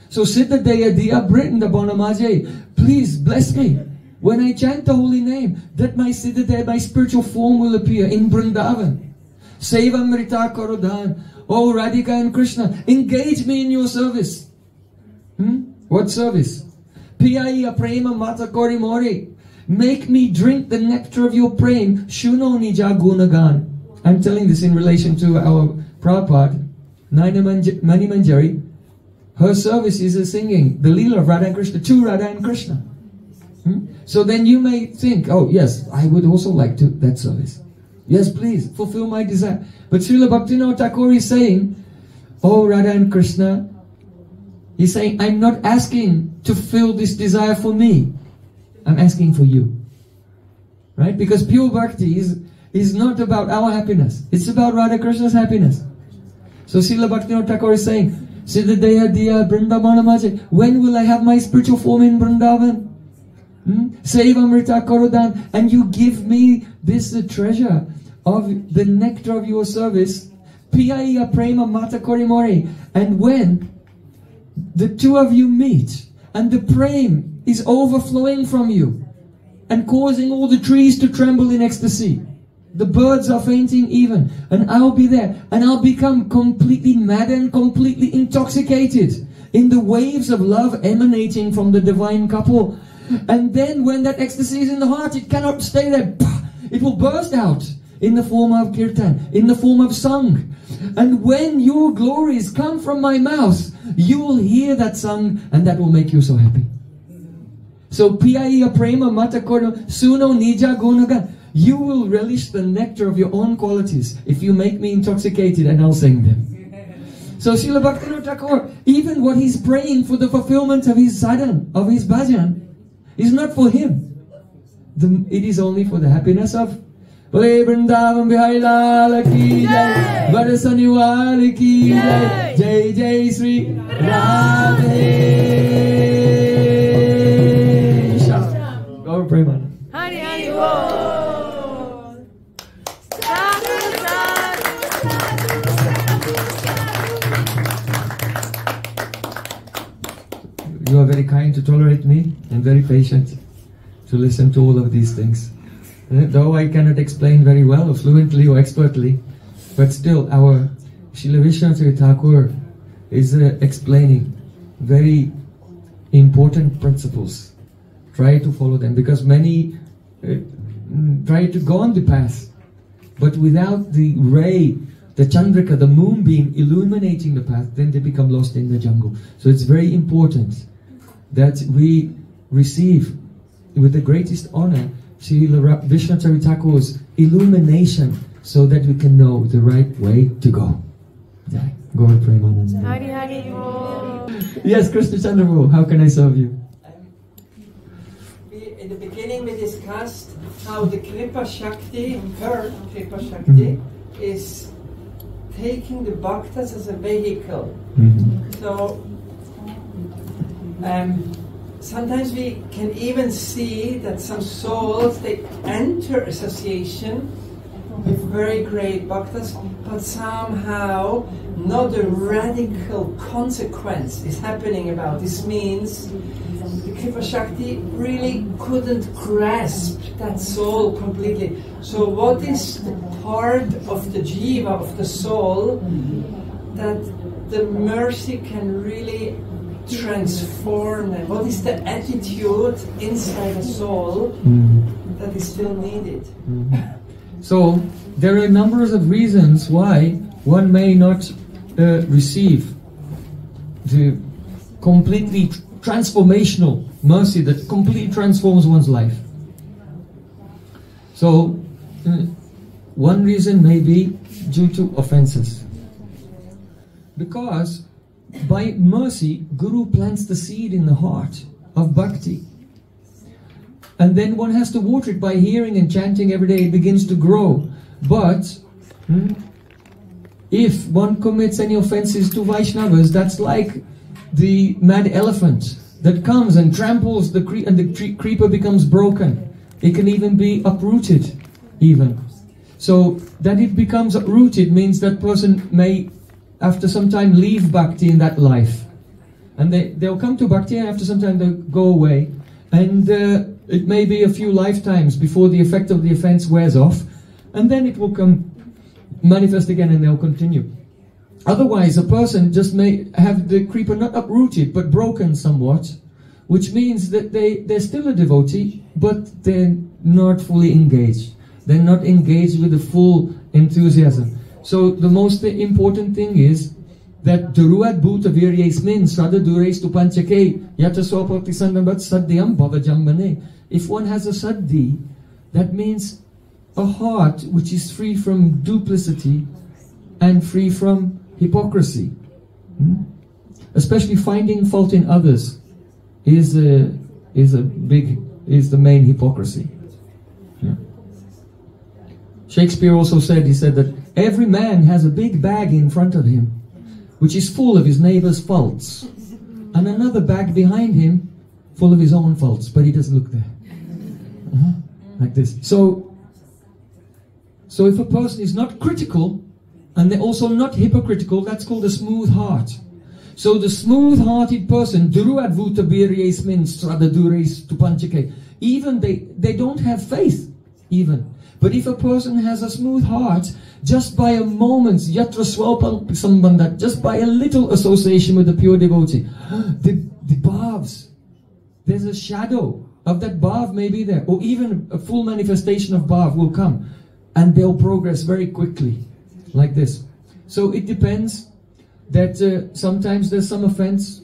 So Siddha Deya Diya Vrindavana Maje, please bless me. When I chant the holy name, that my Siddha Deya, my spiritual form will appear in Vrindavan. Sevamrita Karodhan. Oh Radhika and Krishna, engage me in your service. What service? Piyaiya Prema Mata Kori Mori. Make me drink the nectar of your prem. Shuno nija gunagan. I'm telling this in relation to our Prabhupada, Mani Manjari. Her service is a singing the Leela of Radha and Krishna to Radha and Krishna. So then you may think, oh yes, I would also like to that service. Yes, please, fulfill my desire. But Srila Bhaktivinoda Thakur is saying, oh Radha and Krishna, he's saying, I'm not asking to fill this desire for me. I'm asking for you. Right? Because pure bhakti is not about our happiness. It's about Radha Krishna's happiness. So Srila Bhaktivinoda Thakur is saying, Siddhadeha Diya Vrindavana Maje, when will I have my spiritual form in Vrindavan? Sevamrita Korudan, and you give me this treasure of the nectar of your service. Piyaiya Prema Mata Korimori. And when the two of you meet, and the prem is overflowing from you, and causing all the trees to tremble in ecstasy, the birds are fainting even, and I'll be there, and I'll become completely maddened, completely intoxicated in the waves of love emanating from the divine couple. And then when that ecstasy is in the heart, it cannot stay there. It will burst out in the form of kirtan, in the form of song. And when your glories come from my mouth, you will hear that song, and that will make you so happy. So Piyaiya Prema Mata Kono Suno Nija Gunaga. You will relish the nectar of your own qualities if you make me intoxicated, and I'll sing them. So Srila Bhaktivinoda Thakur, even what he's praying for the fulfillment of his sadhana, of his bhajan, is not for him. It is only for the happiness of Bole Vrindavan Bihari Lala ki jai, Varasaniwali ki jai, Jai Jai Sri Radhe Shyam. Gaur Premanand. Hari Hari Bol. You are very kind to tolerate me and very patient to listen to all of these things. Though I cannot explain very well or fluently or expertly, but still our Srila Vishwanath Thakur is explaining very important principles. Try to follow them, because many try to go on the path, but without the ray, the candrikā, the moonbeam illuminating the path, then they become lost in the jungle. So it's very important that we receive with the greatest honor Srila Vishwanath Thakur's illumination, so that we can know the right way to go. Gaur Premanand. Hari Hari Bol. Yes, Krishna Chandra Prabhu, how can I serve you? In the beginning we discussed how the Kripa Shakti, her Kripa Shakti, is taking the bhaktas as a vehicle. So sometimes we can even see that some souls, they enter association with very great bhaktas, but somehow not a radical consequence is happening about. This means the Kripa Shakti really couldn't grasp that soul completely. So what is the part of the jiva, of the soul, that the mercy can really transform? What is the attitude inside the soul that is still needed? So there are numbers of reasons why one may not receive the completely transformational mercy that completely transforms one's life. So one reason may be due to offenses, because by mercy, Guru plants the seed in the heart of bhakti. And then one has to water it by hearing and chanting every day. It begins to grow. But if one commits any offenses to Vaishnavas, that's like the mad elephant that comes and tramples the creeper, and the creeper becomes broken. It can even be uprooted, even. So that it becomes uprooted means that person may, after some time, leave bhakti in that life. And they'll come to bhakti, and after some time they'll go away. And it may be a few lifetimes before the effect of the offense wears off. And then it will come manifest again, and they'll continue. Otherwise, a person just may have the creeper not uprooted, but broken somewhat, which means that they're still a devotee, but they're not fully engaged. They're not engaged with the full enthusiasm. So the most important thing is that Duruad Bhuta Viryesmin Sada Dures tu Panchake Yata Swapati Sandabat Sadyam Bhavajambane. If one has a Saddhi, that means a heart which is free from duplicity and free from hypocrisy. Especially finding fault in others is the main hypocrisy. Yeah. Shakespeare also said, he said that every man has a big bag in front of him, which is full of his neighbor's faults, and another bag behind him full of his own faults, but he doesn't look there. Like this. So if a person is not critical, and they're also not hypocritical, that's called a smooth heart. So the smooth-hearted person, even they don't have faith, even. But if a person has a smooth heart, just by a moment's yatra swalpa sambandha, just by a little association with the pure devotee, the bhavs, there's a shadow of that bhav may be there, or even a full manifestation of bhav will come, and they'll progress very quickly, like this. So it depends that sometimes there's some offense,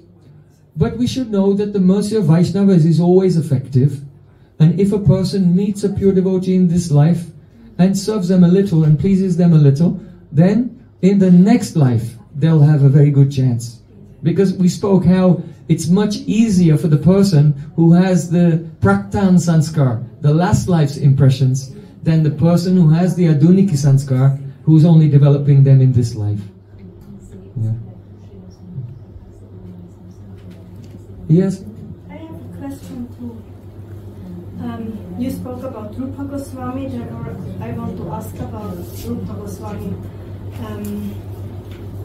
but we should know that the mercy of Vaishnavas is always effective. And if a person meets a pure devotee in this life and serves them a little and pleases them a little, then in the next life they'll have a very good chance. Because we spoke how it's much easier for the person who has the praktan sanskar, the last life's impressions, than the person who has the aduniki sanskar, who's only developing them in this life. Yeah. Yes? I have a question too. You spoke about Rupa Goswami, therefore I want to ask about Rupa Goswami.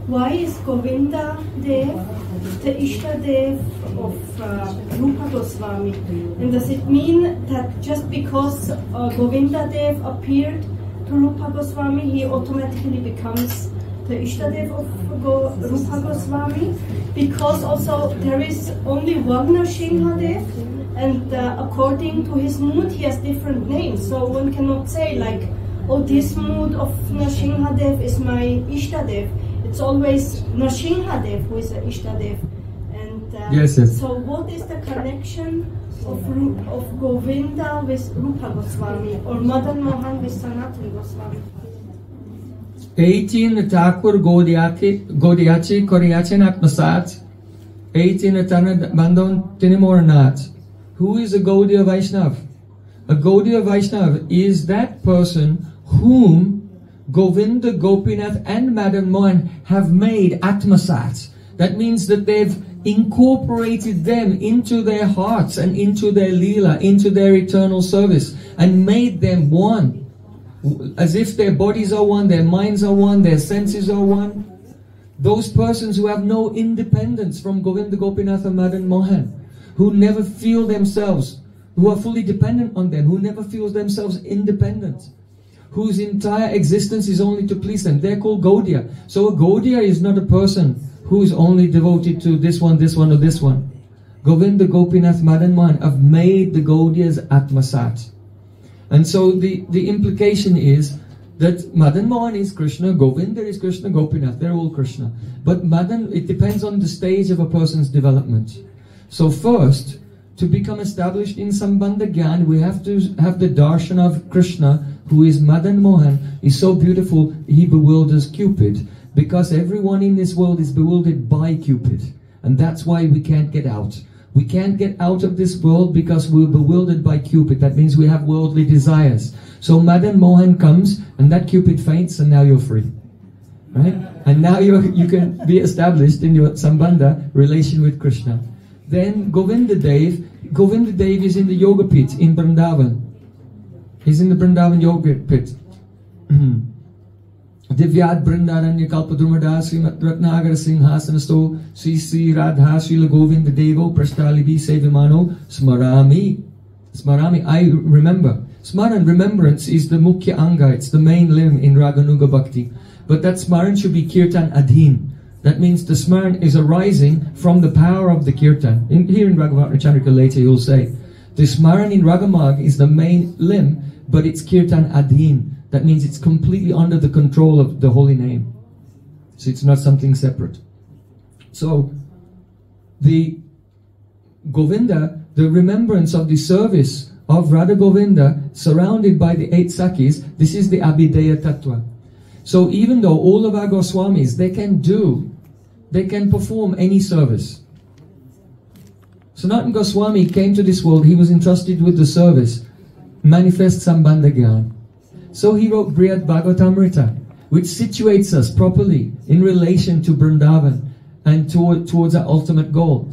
Why is Govinda Dev the Ishta Dev of Rupa Goswami? And does it mean that just because Govinda Dev appeared to Rupa Goswami, he automatically becomes the Ishtadev of Rupa Goswami? Because also there is only one Nrsimhadev, and according to his mood he has different names. So one cannot say like, oh, this mood of Nrsimhadev is my Ishtadev. It's always Nrsimhadev who is the Ishtadev. And yes. So what is the connection of Govinda with Rupa Goswami, or Madan Mohan with Sanatana Goswami? 18 Thakur Gaudiyachi Koriyachen Atmasat, 18 Atana Bandon Tinimoranath. Who is a Gaudiya Vaishnav? A Gaudiya Vaishnav is that person whom Govinda, Gopinath and Madan Mohan have made Atmasat. That means that they've incorporated them into their hearts and into their Leela, into their eternal service, and made them one. As if their bodies are one, their minds are one, their senses are one. Those persons who have no independence from Govinda, Gopinath and Madan Mohan, who never feel themselves, who are fully dependent on them, who never feel themselves independent, whose entire existence is only to please them. They're called Gaudiya. So a Gaudiya is not a person who's only devoted to this one, or this one. Govinda, Gopinath, Madan Mohan have made the Gaudiyas Atmasat. And so the implication is that Madan Mohan is Krishna, Govinda is Krishna, Gopinath, they're all Krishna. But Madan, it depends on the stage of a person's development. So first, to become established in Sambandha Gyan, we have to have the darshan of Krishna, who is Madan Mohan, is so beautiful, he bewilders Cupid. Because everyone in this world is bewildered by Cupid. And that's why we can't get out. We can't get out of this world because we're bewildered by Cupid. That means we have worldly desires. So Madan Mohan comes and that Cupid faints and now you're free. Right? And now you can be established in your Sambandha relation with Krishna. Then Govinda Dev is in the Yoga Pit in Vrindavan. He's in the Vrindavan Yoga Pit. Divyad Brindaranya Kalpadrumada Srimat Ratnagar Singhasanasto Sri Sri Radha Srila Govinda Devo Prashtalibi Sevimano Smarami, I remember. Smaran, remembrance, is the Mukhya Anga, it's the main limb in Raganuga Bhakti. But that Smaran should be Kirtan Adhin. That means the smaran is arising from the power of the kirtan. Here in Rāga-vartma-candrikā later you'll say, the smaran in Ragamarg is the main limb, but it's kirtan adhin. That means it's completely under the control of the holy name. So it's not something separate. So the Govinda, the remembrance of the service of Radha Govinda surrounded by the 8 Sakhis, this is the bheda-abheda-tattva. So even though all of our Goswamis, they can perform any service. Sanatana Goswami came to this world, he was entrusted with the service, manifest Sambandha Gyan. So he wrote Brihad Bhagavatamrita, which situates us properly in relation to Vrindavan and towards our ultimate goal.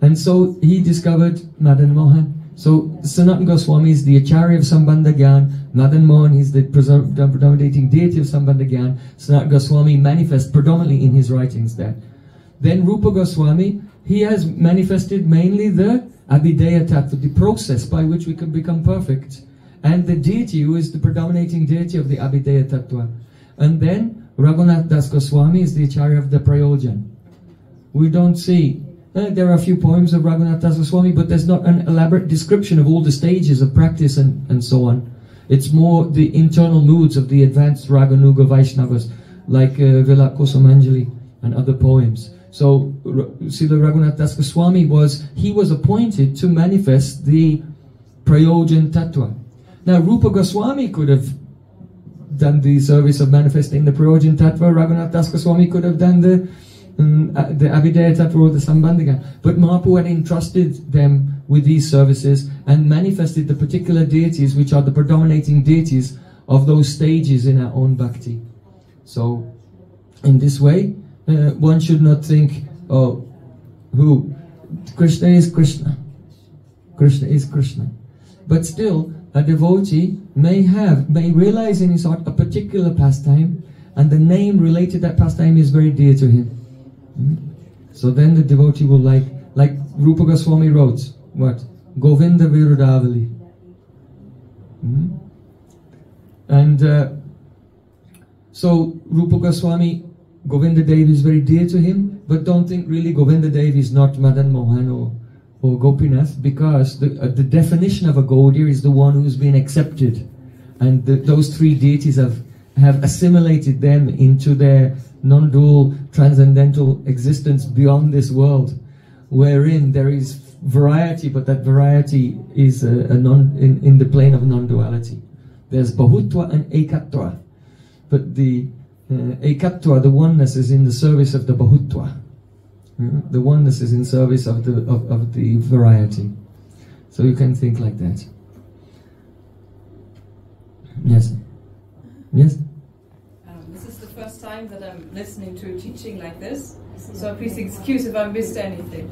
And so he discovered Madan Mohan. So Sanatana Goswami is the Acharya of Sambandha Gyan, Madan Mohan is the predominating deity of Sambandha Gyan. Sanatana Goswami manifests predominantly in his writings there. Then Rupa Goswami, he has manifested mainly the bheda-abheda-tattva, the process by which we can become perfect. And the deity who is the predominating deity of the bheda-abheda-tattva. And then Raghunath Das Goswami is the Acharya of the Prayojan. We don't see, there are a few poems of Raghunath Das Goswami, but there's not an elaborate description of all the stages of practice and so on. It's more the internal moods of the advanced Raganuga Vaishnavas, like Vilat Kosamanjali and other poems. So Srila Raghunath Das Goswami was appointed to manifest the Prayojan Tattva. Now Rupa Goswami could have done the service of manifesting the Prayojan Tattva, Raghunath Das Goswami could have done the bheda-abheda-tattva or the Sambandha Gyan. But Mahaprabhu had entrusted them with these services and manifested the particular deities which are the predominating deities of those stages in our own bhakti. So in this way, one should not think, oh, who? Krishna is Krishna. Krishna is Krishna. But still, a devotee may realize in his heart a particular pastime, and the name related to that pastime is very dear to him. So then the devotee will like Rupa Goswami wrote, what? Govinda Virudavali. And so Rupa Goswami, Govinda Dev is very dear to him, but don't think really Govinda Dev is not Madan Mohan or Gopinath, because the definition of a Gaudiya is the one who's been accepted, and those 3 deities have assimilated them into their non-dual transcendental existence beyond this world, wherein there is variety, but that variety is in the plane of non-duality. There's Bahutva and Ekatva, but the Ekatva, the oneness, is in the service of the Bahutva. The oneness is in service of the variety. So you can think like that. Yes? Yes? This is the first time that I'm listening to a teaching like this, so please excuse if I missed anything.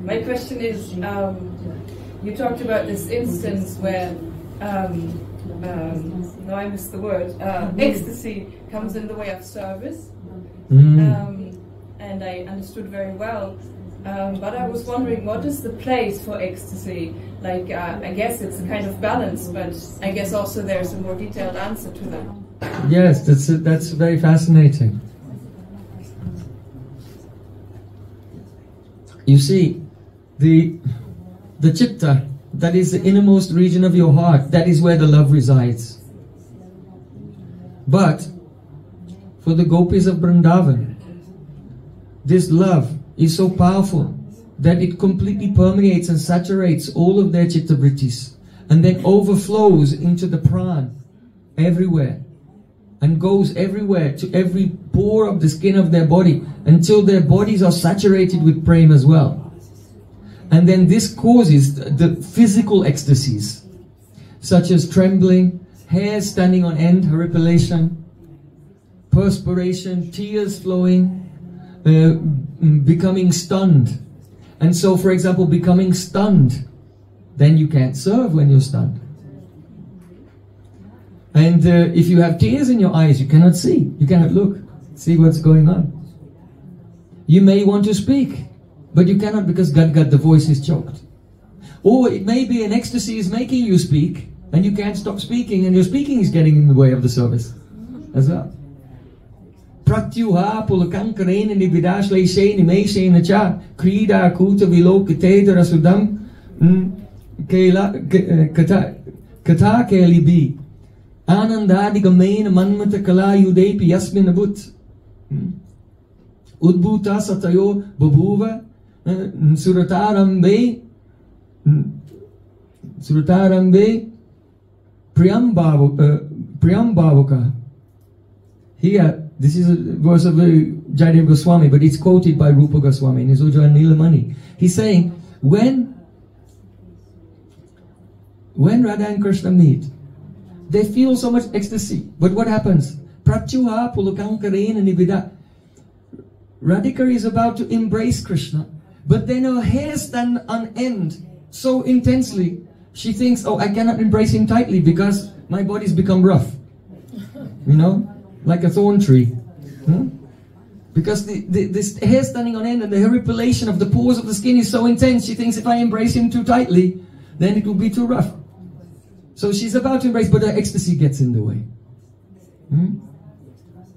My question is, you talked about this instance where, no, I missed the word, ecstasy comes in the way of service. And I understood very well, but I was wondering, what is the place for ecstasy? Like, I guess it's a kind of balance, but I guess also there's a more detailed answer to that. Yes, that's very fascinating. You see, the chitta, that is the innermost region of your heart, that is where the love resides. But for the gopis of Vrindavan, this love is so powerful that it completely permeates and saturates all of their chitta vrittis, and then overflows into the pran everywhere, and goes everywhere to every pore of the skin of their body, until their bodies are saturated with prem as well. And then this causes the physical ecstasies, such as trembling, hair standing on end, horripilation, perspiration, tears flowing, becoming stunned. And so, for example, becoming stunned, then you can't serve when you're stunned. And if you have tears in your eyes, you cannot see, you cannot look, see what's going on. You may want to speak, but you cannot, because the voice is choked. Or it may be an ecstasy is making you speak, and you can't stop speaking, and your speaking is getting in the way of the service as well. pratyuha pulakankarena nividashlesheni meshena cha krida kuta vilokate rasudam kata kelibi anandadi gamena manmata kala yudepi yasmin abut udbhuta satayo babhuva suratarambe Prem bhavaka. Here, this is a verse of Jayadeva Goswami, but it's quoted by Rupa Goswami in his Ujjwala Nilamani. He's saying, when Radha and Krishna meet, they feel so much ecstasy. But what happens? Pratyuha pulakankarena nibida. Radhika is about to embrace Krishna, but then her hair stand on end so intensely, she thinks, oh, I cannot embrace him tightly because my body's become rough. You know, like a thorn tree. Because this hair standing on end and the horripilation of the pores of the skin is so intense, she thinks if I embrace him too tightly, then it will be too rough. So she's about to embrace, but her ecstasy gets in the way.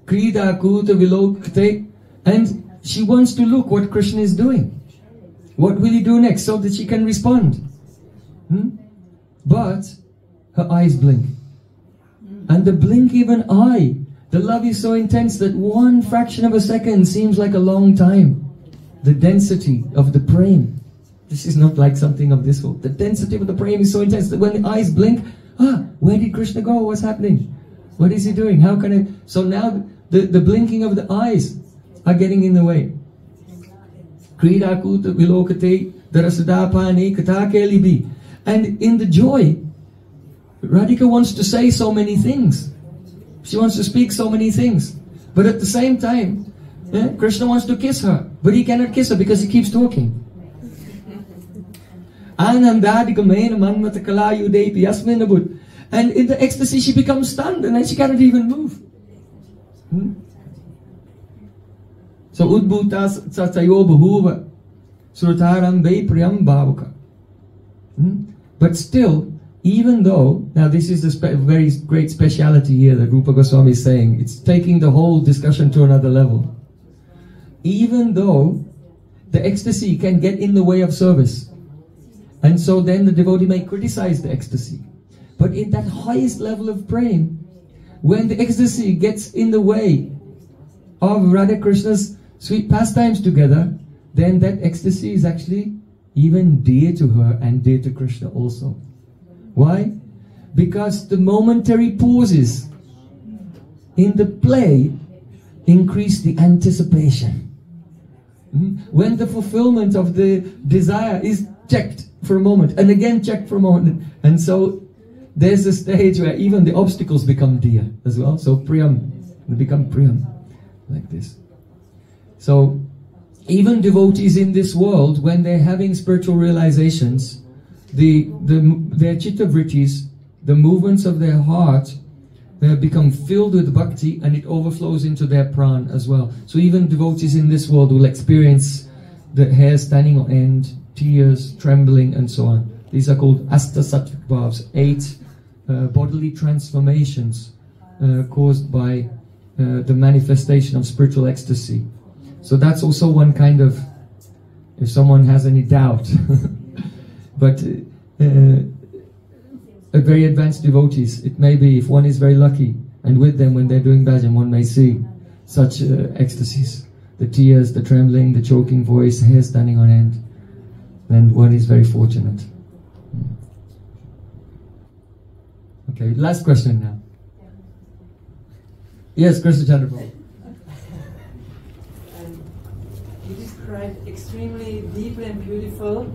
Krida kuta vilokate. And she wants to look what Krishna is doing. What will he do next, so that she can respond? But her eyes blink. And the blink of an eye, the love is so intense that one fraction of a second seems like a long time. The density of the Prem. This is not like something of this world. The density of the Prem is so intense that when the eyes blink, where did Krishna go? What's happening? What is he doing? How can I? So now the blinking of the eyes are getting in the way. Krida kuta vilokate darasudapani kata kelibi. And in the joy, Radhika wants to say so many things. She wants to speak so many things. But at the same time, Krishna wants to kiss her. But he cannot kiss her because he keeps talking. And in the ecstasy she becomes stunned and then she cannot even move. So udbhuta satayo bhuva suratarambe priyam bhavaka. But still, even though, now this is the very great speciality here that Rupa Goswami is saying, it's taking the whole discussion to another level. Even though the ecstasy can get in the way of service, and so then the devotee may criticize the ecstasy. But in that highest level of praying, when the ecstasy gets in the way of Radha Krishna's sweet pastimes together, then that ecstasy is actually even dear to her and dear to Krishna also. Why? Because the momentary pauses in the play increase the anticipation. When the fulfillment of the desire is checked for a moment and again checked for a moment, and so there's a stage where even the obstacles become dear as well. So Priyam, they become Priyam, like this. So even devotees in this world, when they're having spiritual realizations, their chitta vrittis, the movements of their heart, they become filled with bhakti and it overflows into their pran as well. So even devotees in this world will experience the hair standing on end, tears, trembling and so on. These are called asta sattvic bhavs, 8 bodily transformations caused by the manifestation of spiritual ecstasy. So that's also one kind of, if someone has any doubt, but a very advanced devotees, it may be, if one is very lucky, and with them when they're doing bhajan, one may see such ecstasies. The tears, the trembling, the choking voice, hair standing on end. Then one is very fortunate. Okay, last question now. Yes, Krishna Chandra. You described extremely deeply and beautiful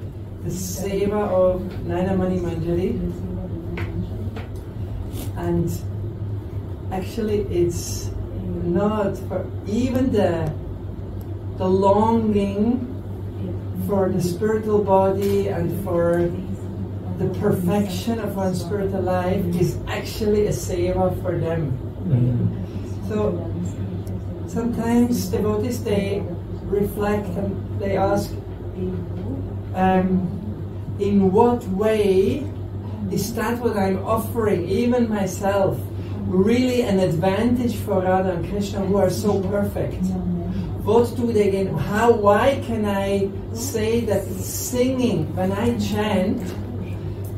the seva of Nainamani Manjari, and actually it's not for even the longing for the spiritual body and for the perfection of one's spiritual life is actually a seva for them. So sometimes devotees, they reflect and they ask, in what way is that what I'm offering, even myself, really an advantage for Radha and Krishna, who are so perfect? What do they gain? Why can I say that singing, when I chant,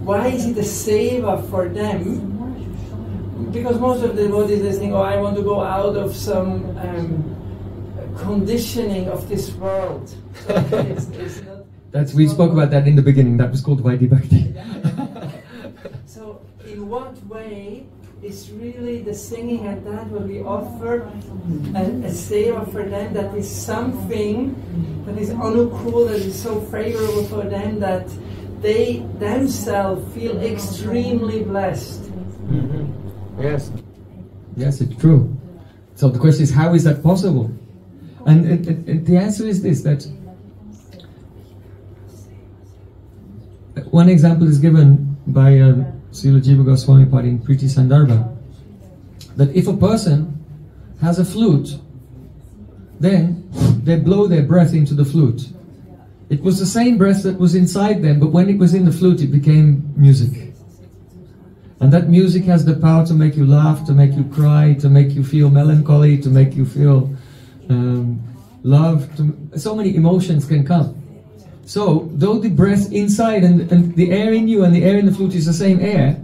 why is it a seva for them? Because most of the devotees, they think, oh, I want to go out of some conditioning of this world. So it's not, we spoke about that in the beginning. That was called Vaidhi Bhakti. So in what way is really the singing and that will be offered a seva for them, that is something that is anukul, that is so favorable for them that they themselves feel extremely blessed? Mm-hmm. Yes, it's true. So the question is, how is that possible? And the answer is this, that one example is given by Srila Jiva Goswami Pad in Priti Sandarbha, that if a person has a flute, then they blow their breath into the flute. It was the same breath that was inside them, but when it was in the flute, it became music. And that music has the power to make you laugh, to make you cry, to make you feel melancholy, to make you feel love. So many emotions can come. So, though the breath inside and the air in you and the air in the flute is the same air,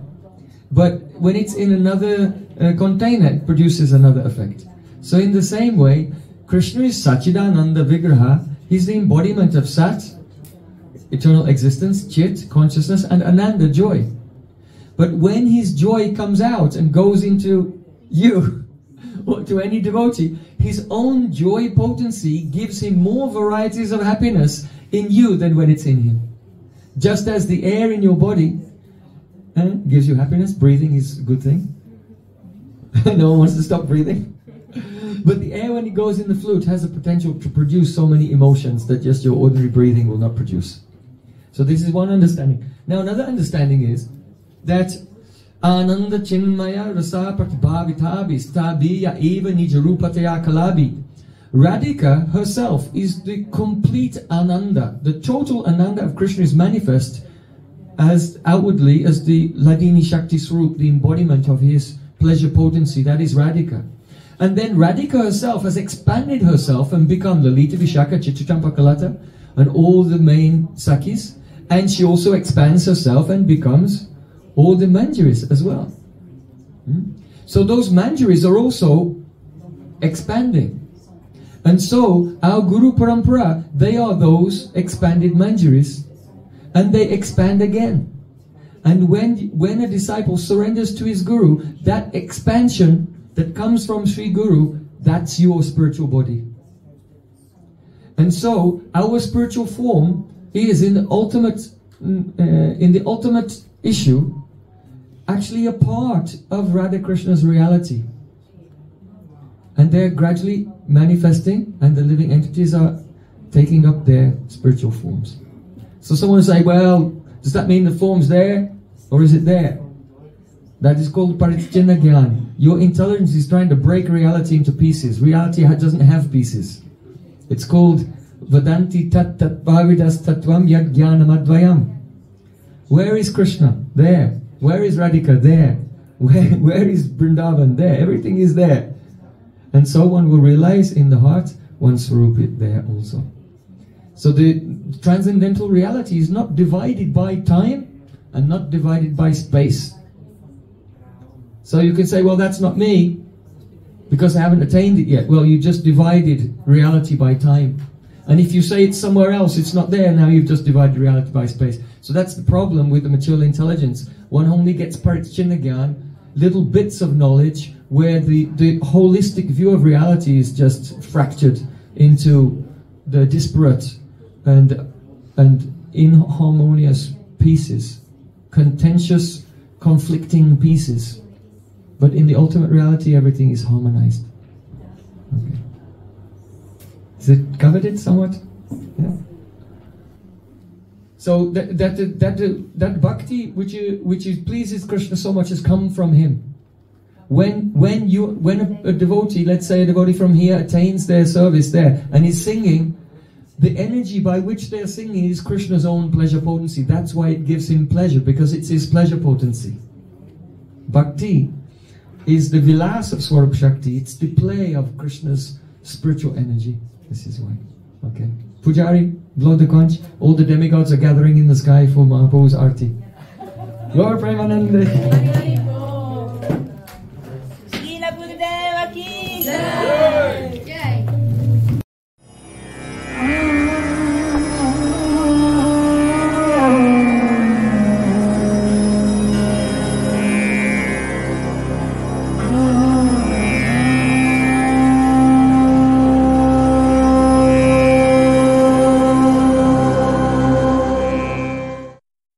but when it's in another container, it produces another effect. So in the same way, Krishna is Sachidananda Vigraha. He's the embodiment of Sat, eternal existence, Chit, consciousness, and Ananda, joy. But when his joy comes out and goes into you, or to any devotee, his own joy potency gives him more varieties of happiness in you than when it's in him. Just as the air in your body gives you happiness, breathing is a good thing. No one wants to stop breathing. But the air, when it goes in the flute, has the potential to produce so many emotions that just your ordinary breathing will not produce. So this is one understanding. Now another understanding is that Ananda Chinmaya Rasa Pratibhavitabi Stabiya Eva Nijarupataya Kalabi. Radhika herself is the complete Ananda. The total Ananda of Krishna is manifest as outwardly as the Ladini Shakti Swarup, the embodiment of his pleasure potency. That is Radhika. And then Radhika herself has expanded herself and become Lalita, Vishaka, Chitrachampakalata and all the main Sakhis. And she also expands herself and becomes all the Manjaris as well. So those Manjaris are also expanding. And so our Guru Parampara, they are those expanded Manjaris, and they expand again. And when a disciple surrenders to his Guru, that expansion that comes from Sri Guru, that's your spiritual body. And so our spiritual form is in the ultimate issue actually a part of Radha Krishna's reality. And they're gradually manifesting, and the living entities are taking up their spiritual forms. So someone will say, well, does that mean the form's there, or is it there? That is called Paritijana Gyan. Your intelligence is trying to break reality into pieces. Reality doesn't have pieces. It's called Vadanti tat tat bhavidas tatvam yad jnanam advayam. Where is Krishna? There. Where is Radhika? There. Where is Vrindavan? There. Everything is there. And so one will realize in the heart, one's Swarup is there also. So the transcendental reality is not divided by time and not divided by space. So you can say, well, that's not me because I haven't attained it yet. Well, you just divided reality by time. And if you say it's somewhere else, it's not there, now you've just divided reality by space. So that's the problem with the material intelligence. One only gets Paritijana Gyan, little bits of knowledge, where the holistic view of reality is just fractured into the disparate and inharmonious pieces, contentious, conflicting pieces. But in the ultimate reality, everything is harmonized. Okay. Is it covered it somewhat? Yeah. So that bhakti which pleases Krishna so much has come from him. When a devotee, let's say a devotee from here attains their service there and is singing, the energy by which they're singing is Krishna's own pleasure potency. That's why it gives him pleasure, because it's his pleasure potency. Bhakti is the vilas of Swarup Shakti. It's the play of Krishna's spiritual energy. This is why. Okay. Pujari, blow the conch. All the demigods are gathering in the sky for Mahaprabhu's arti. Lord Premanande. Srila Gurudeva ki jai.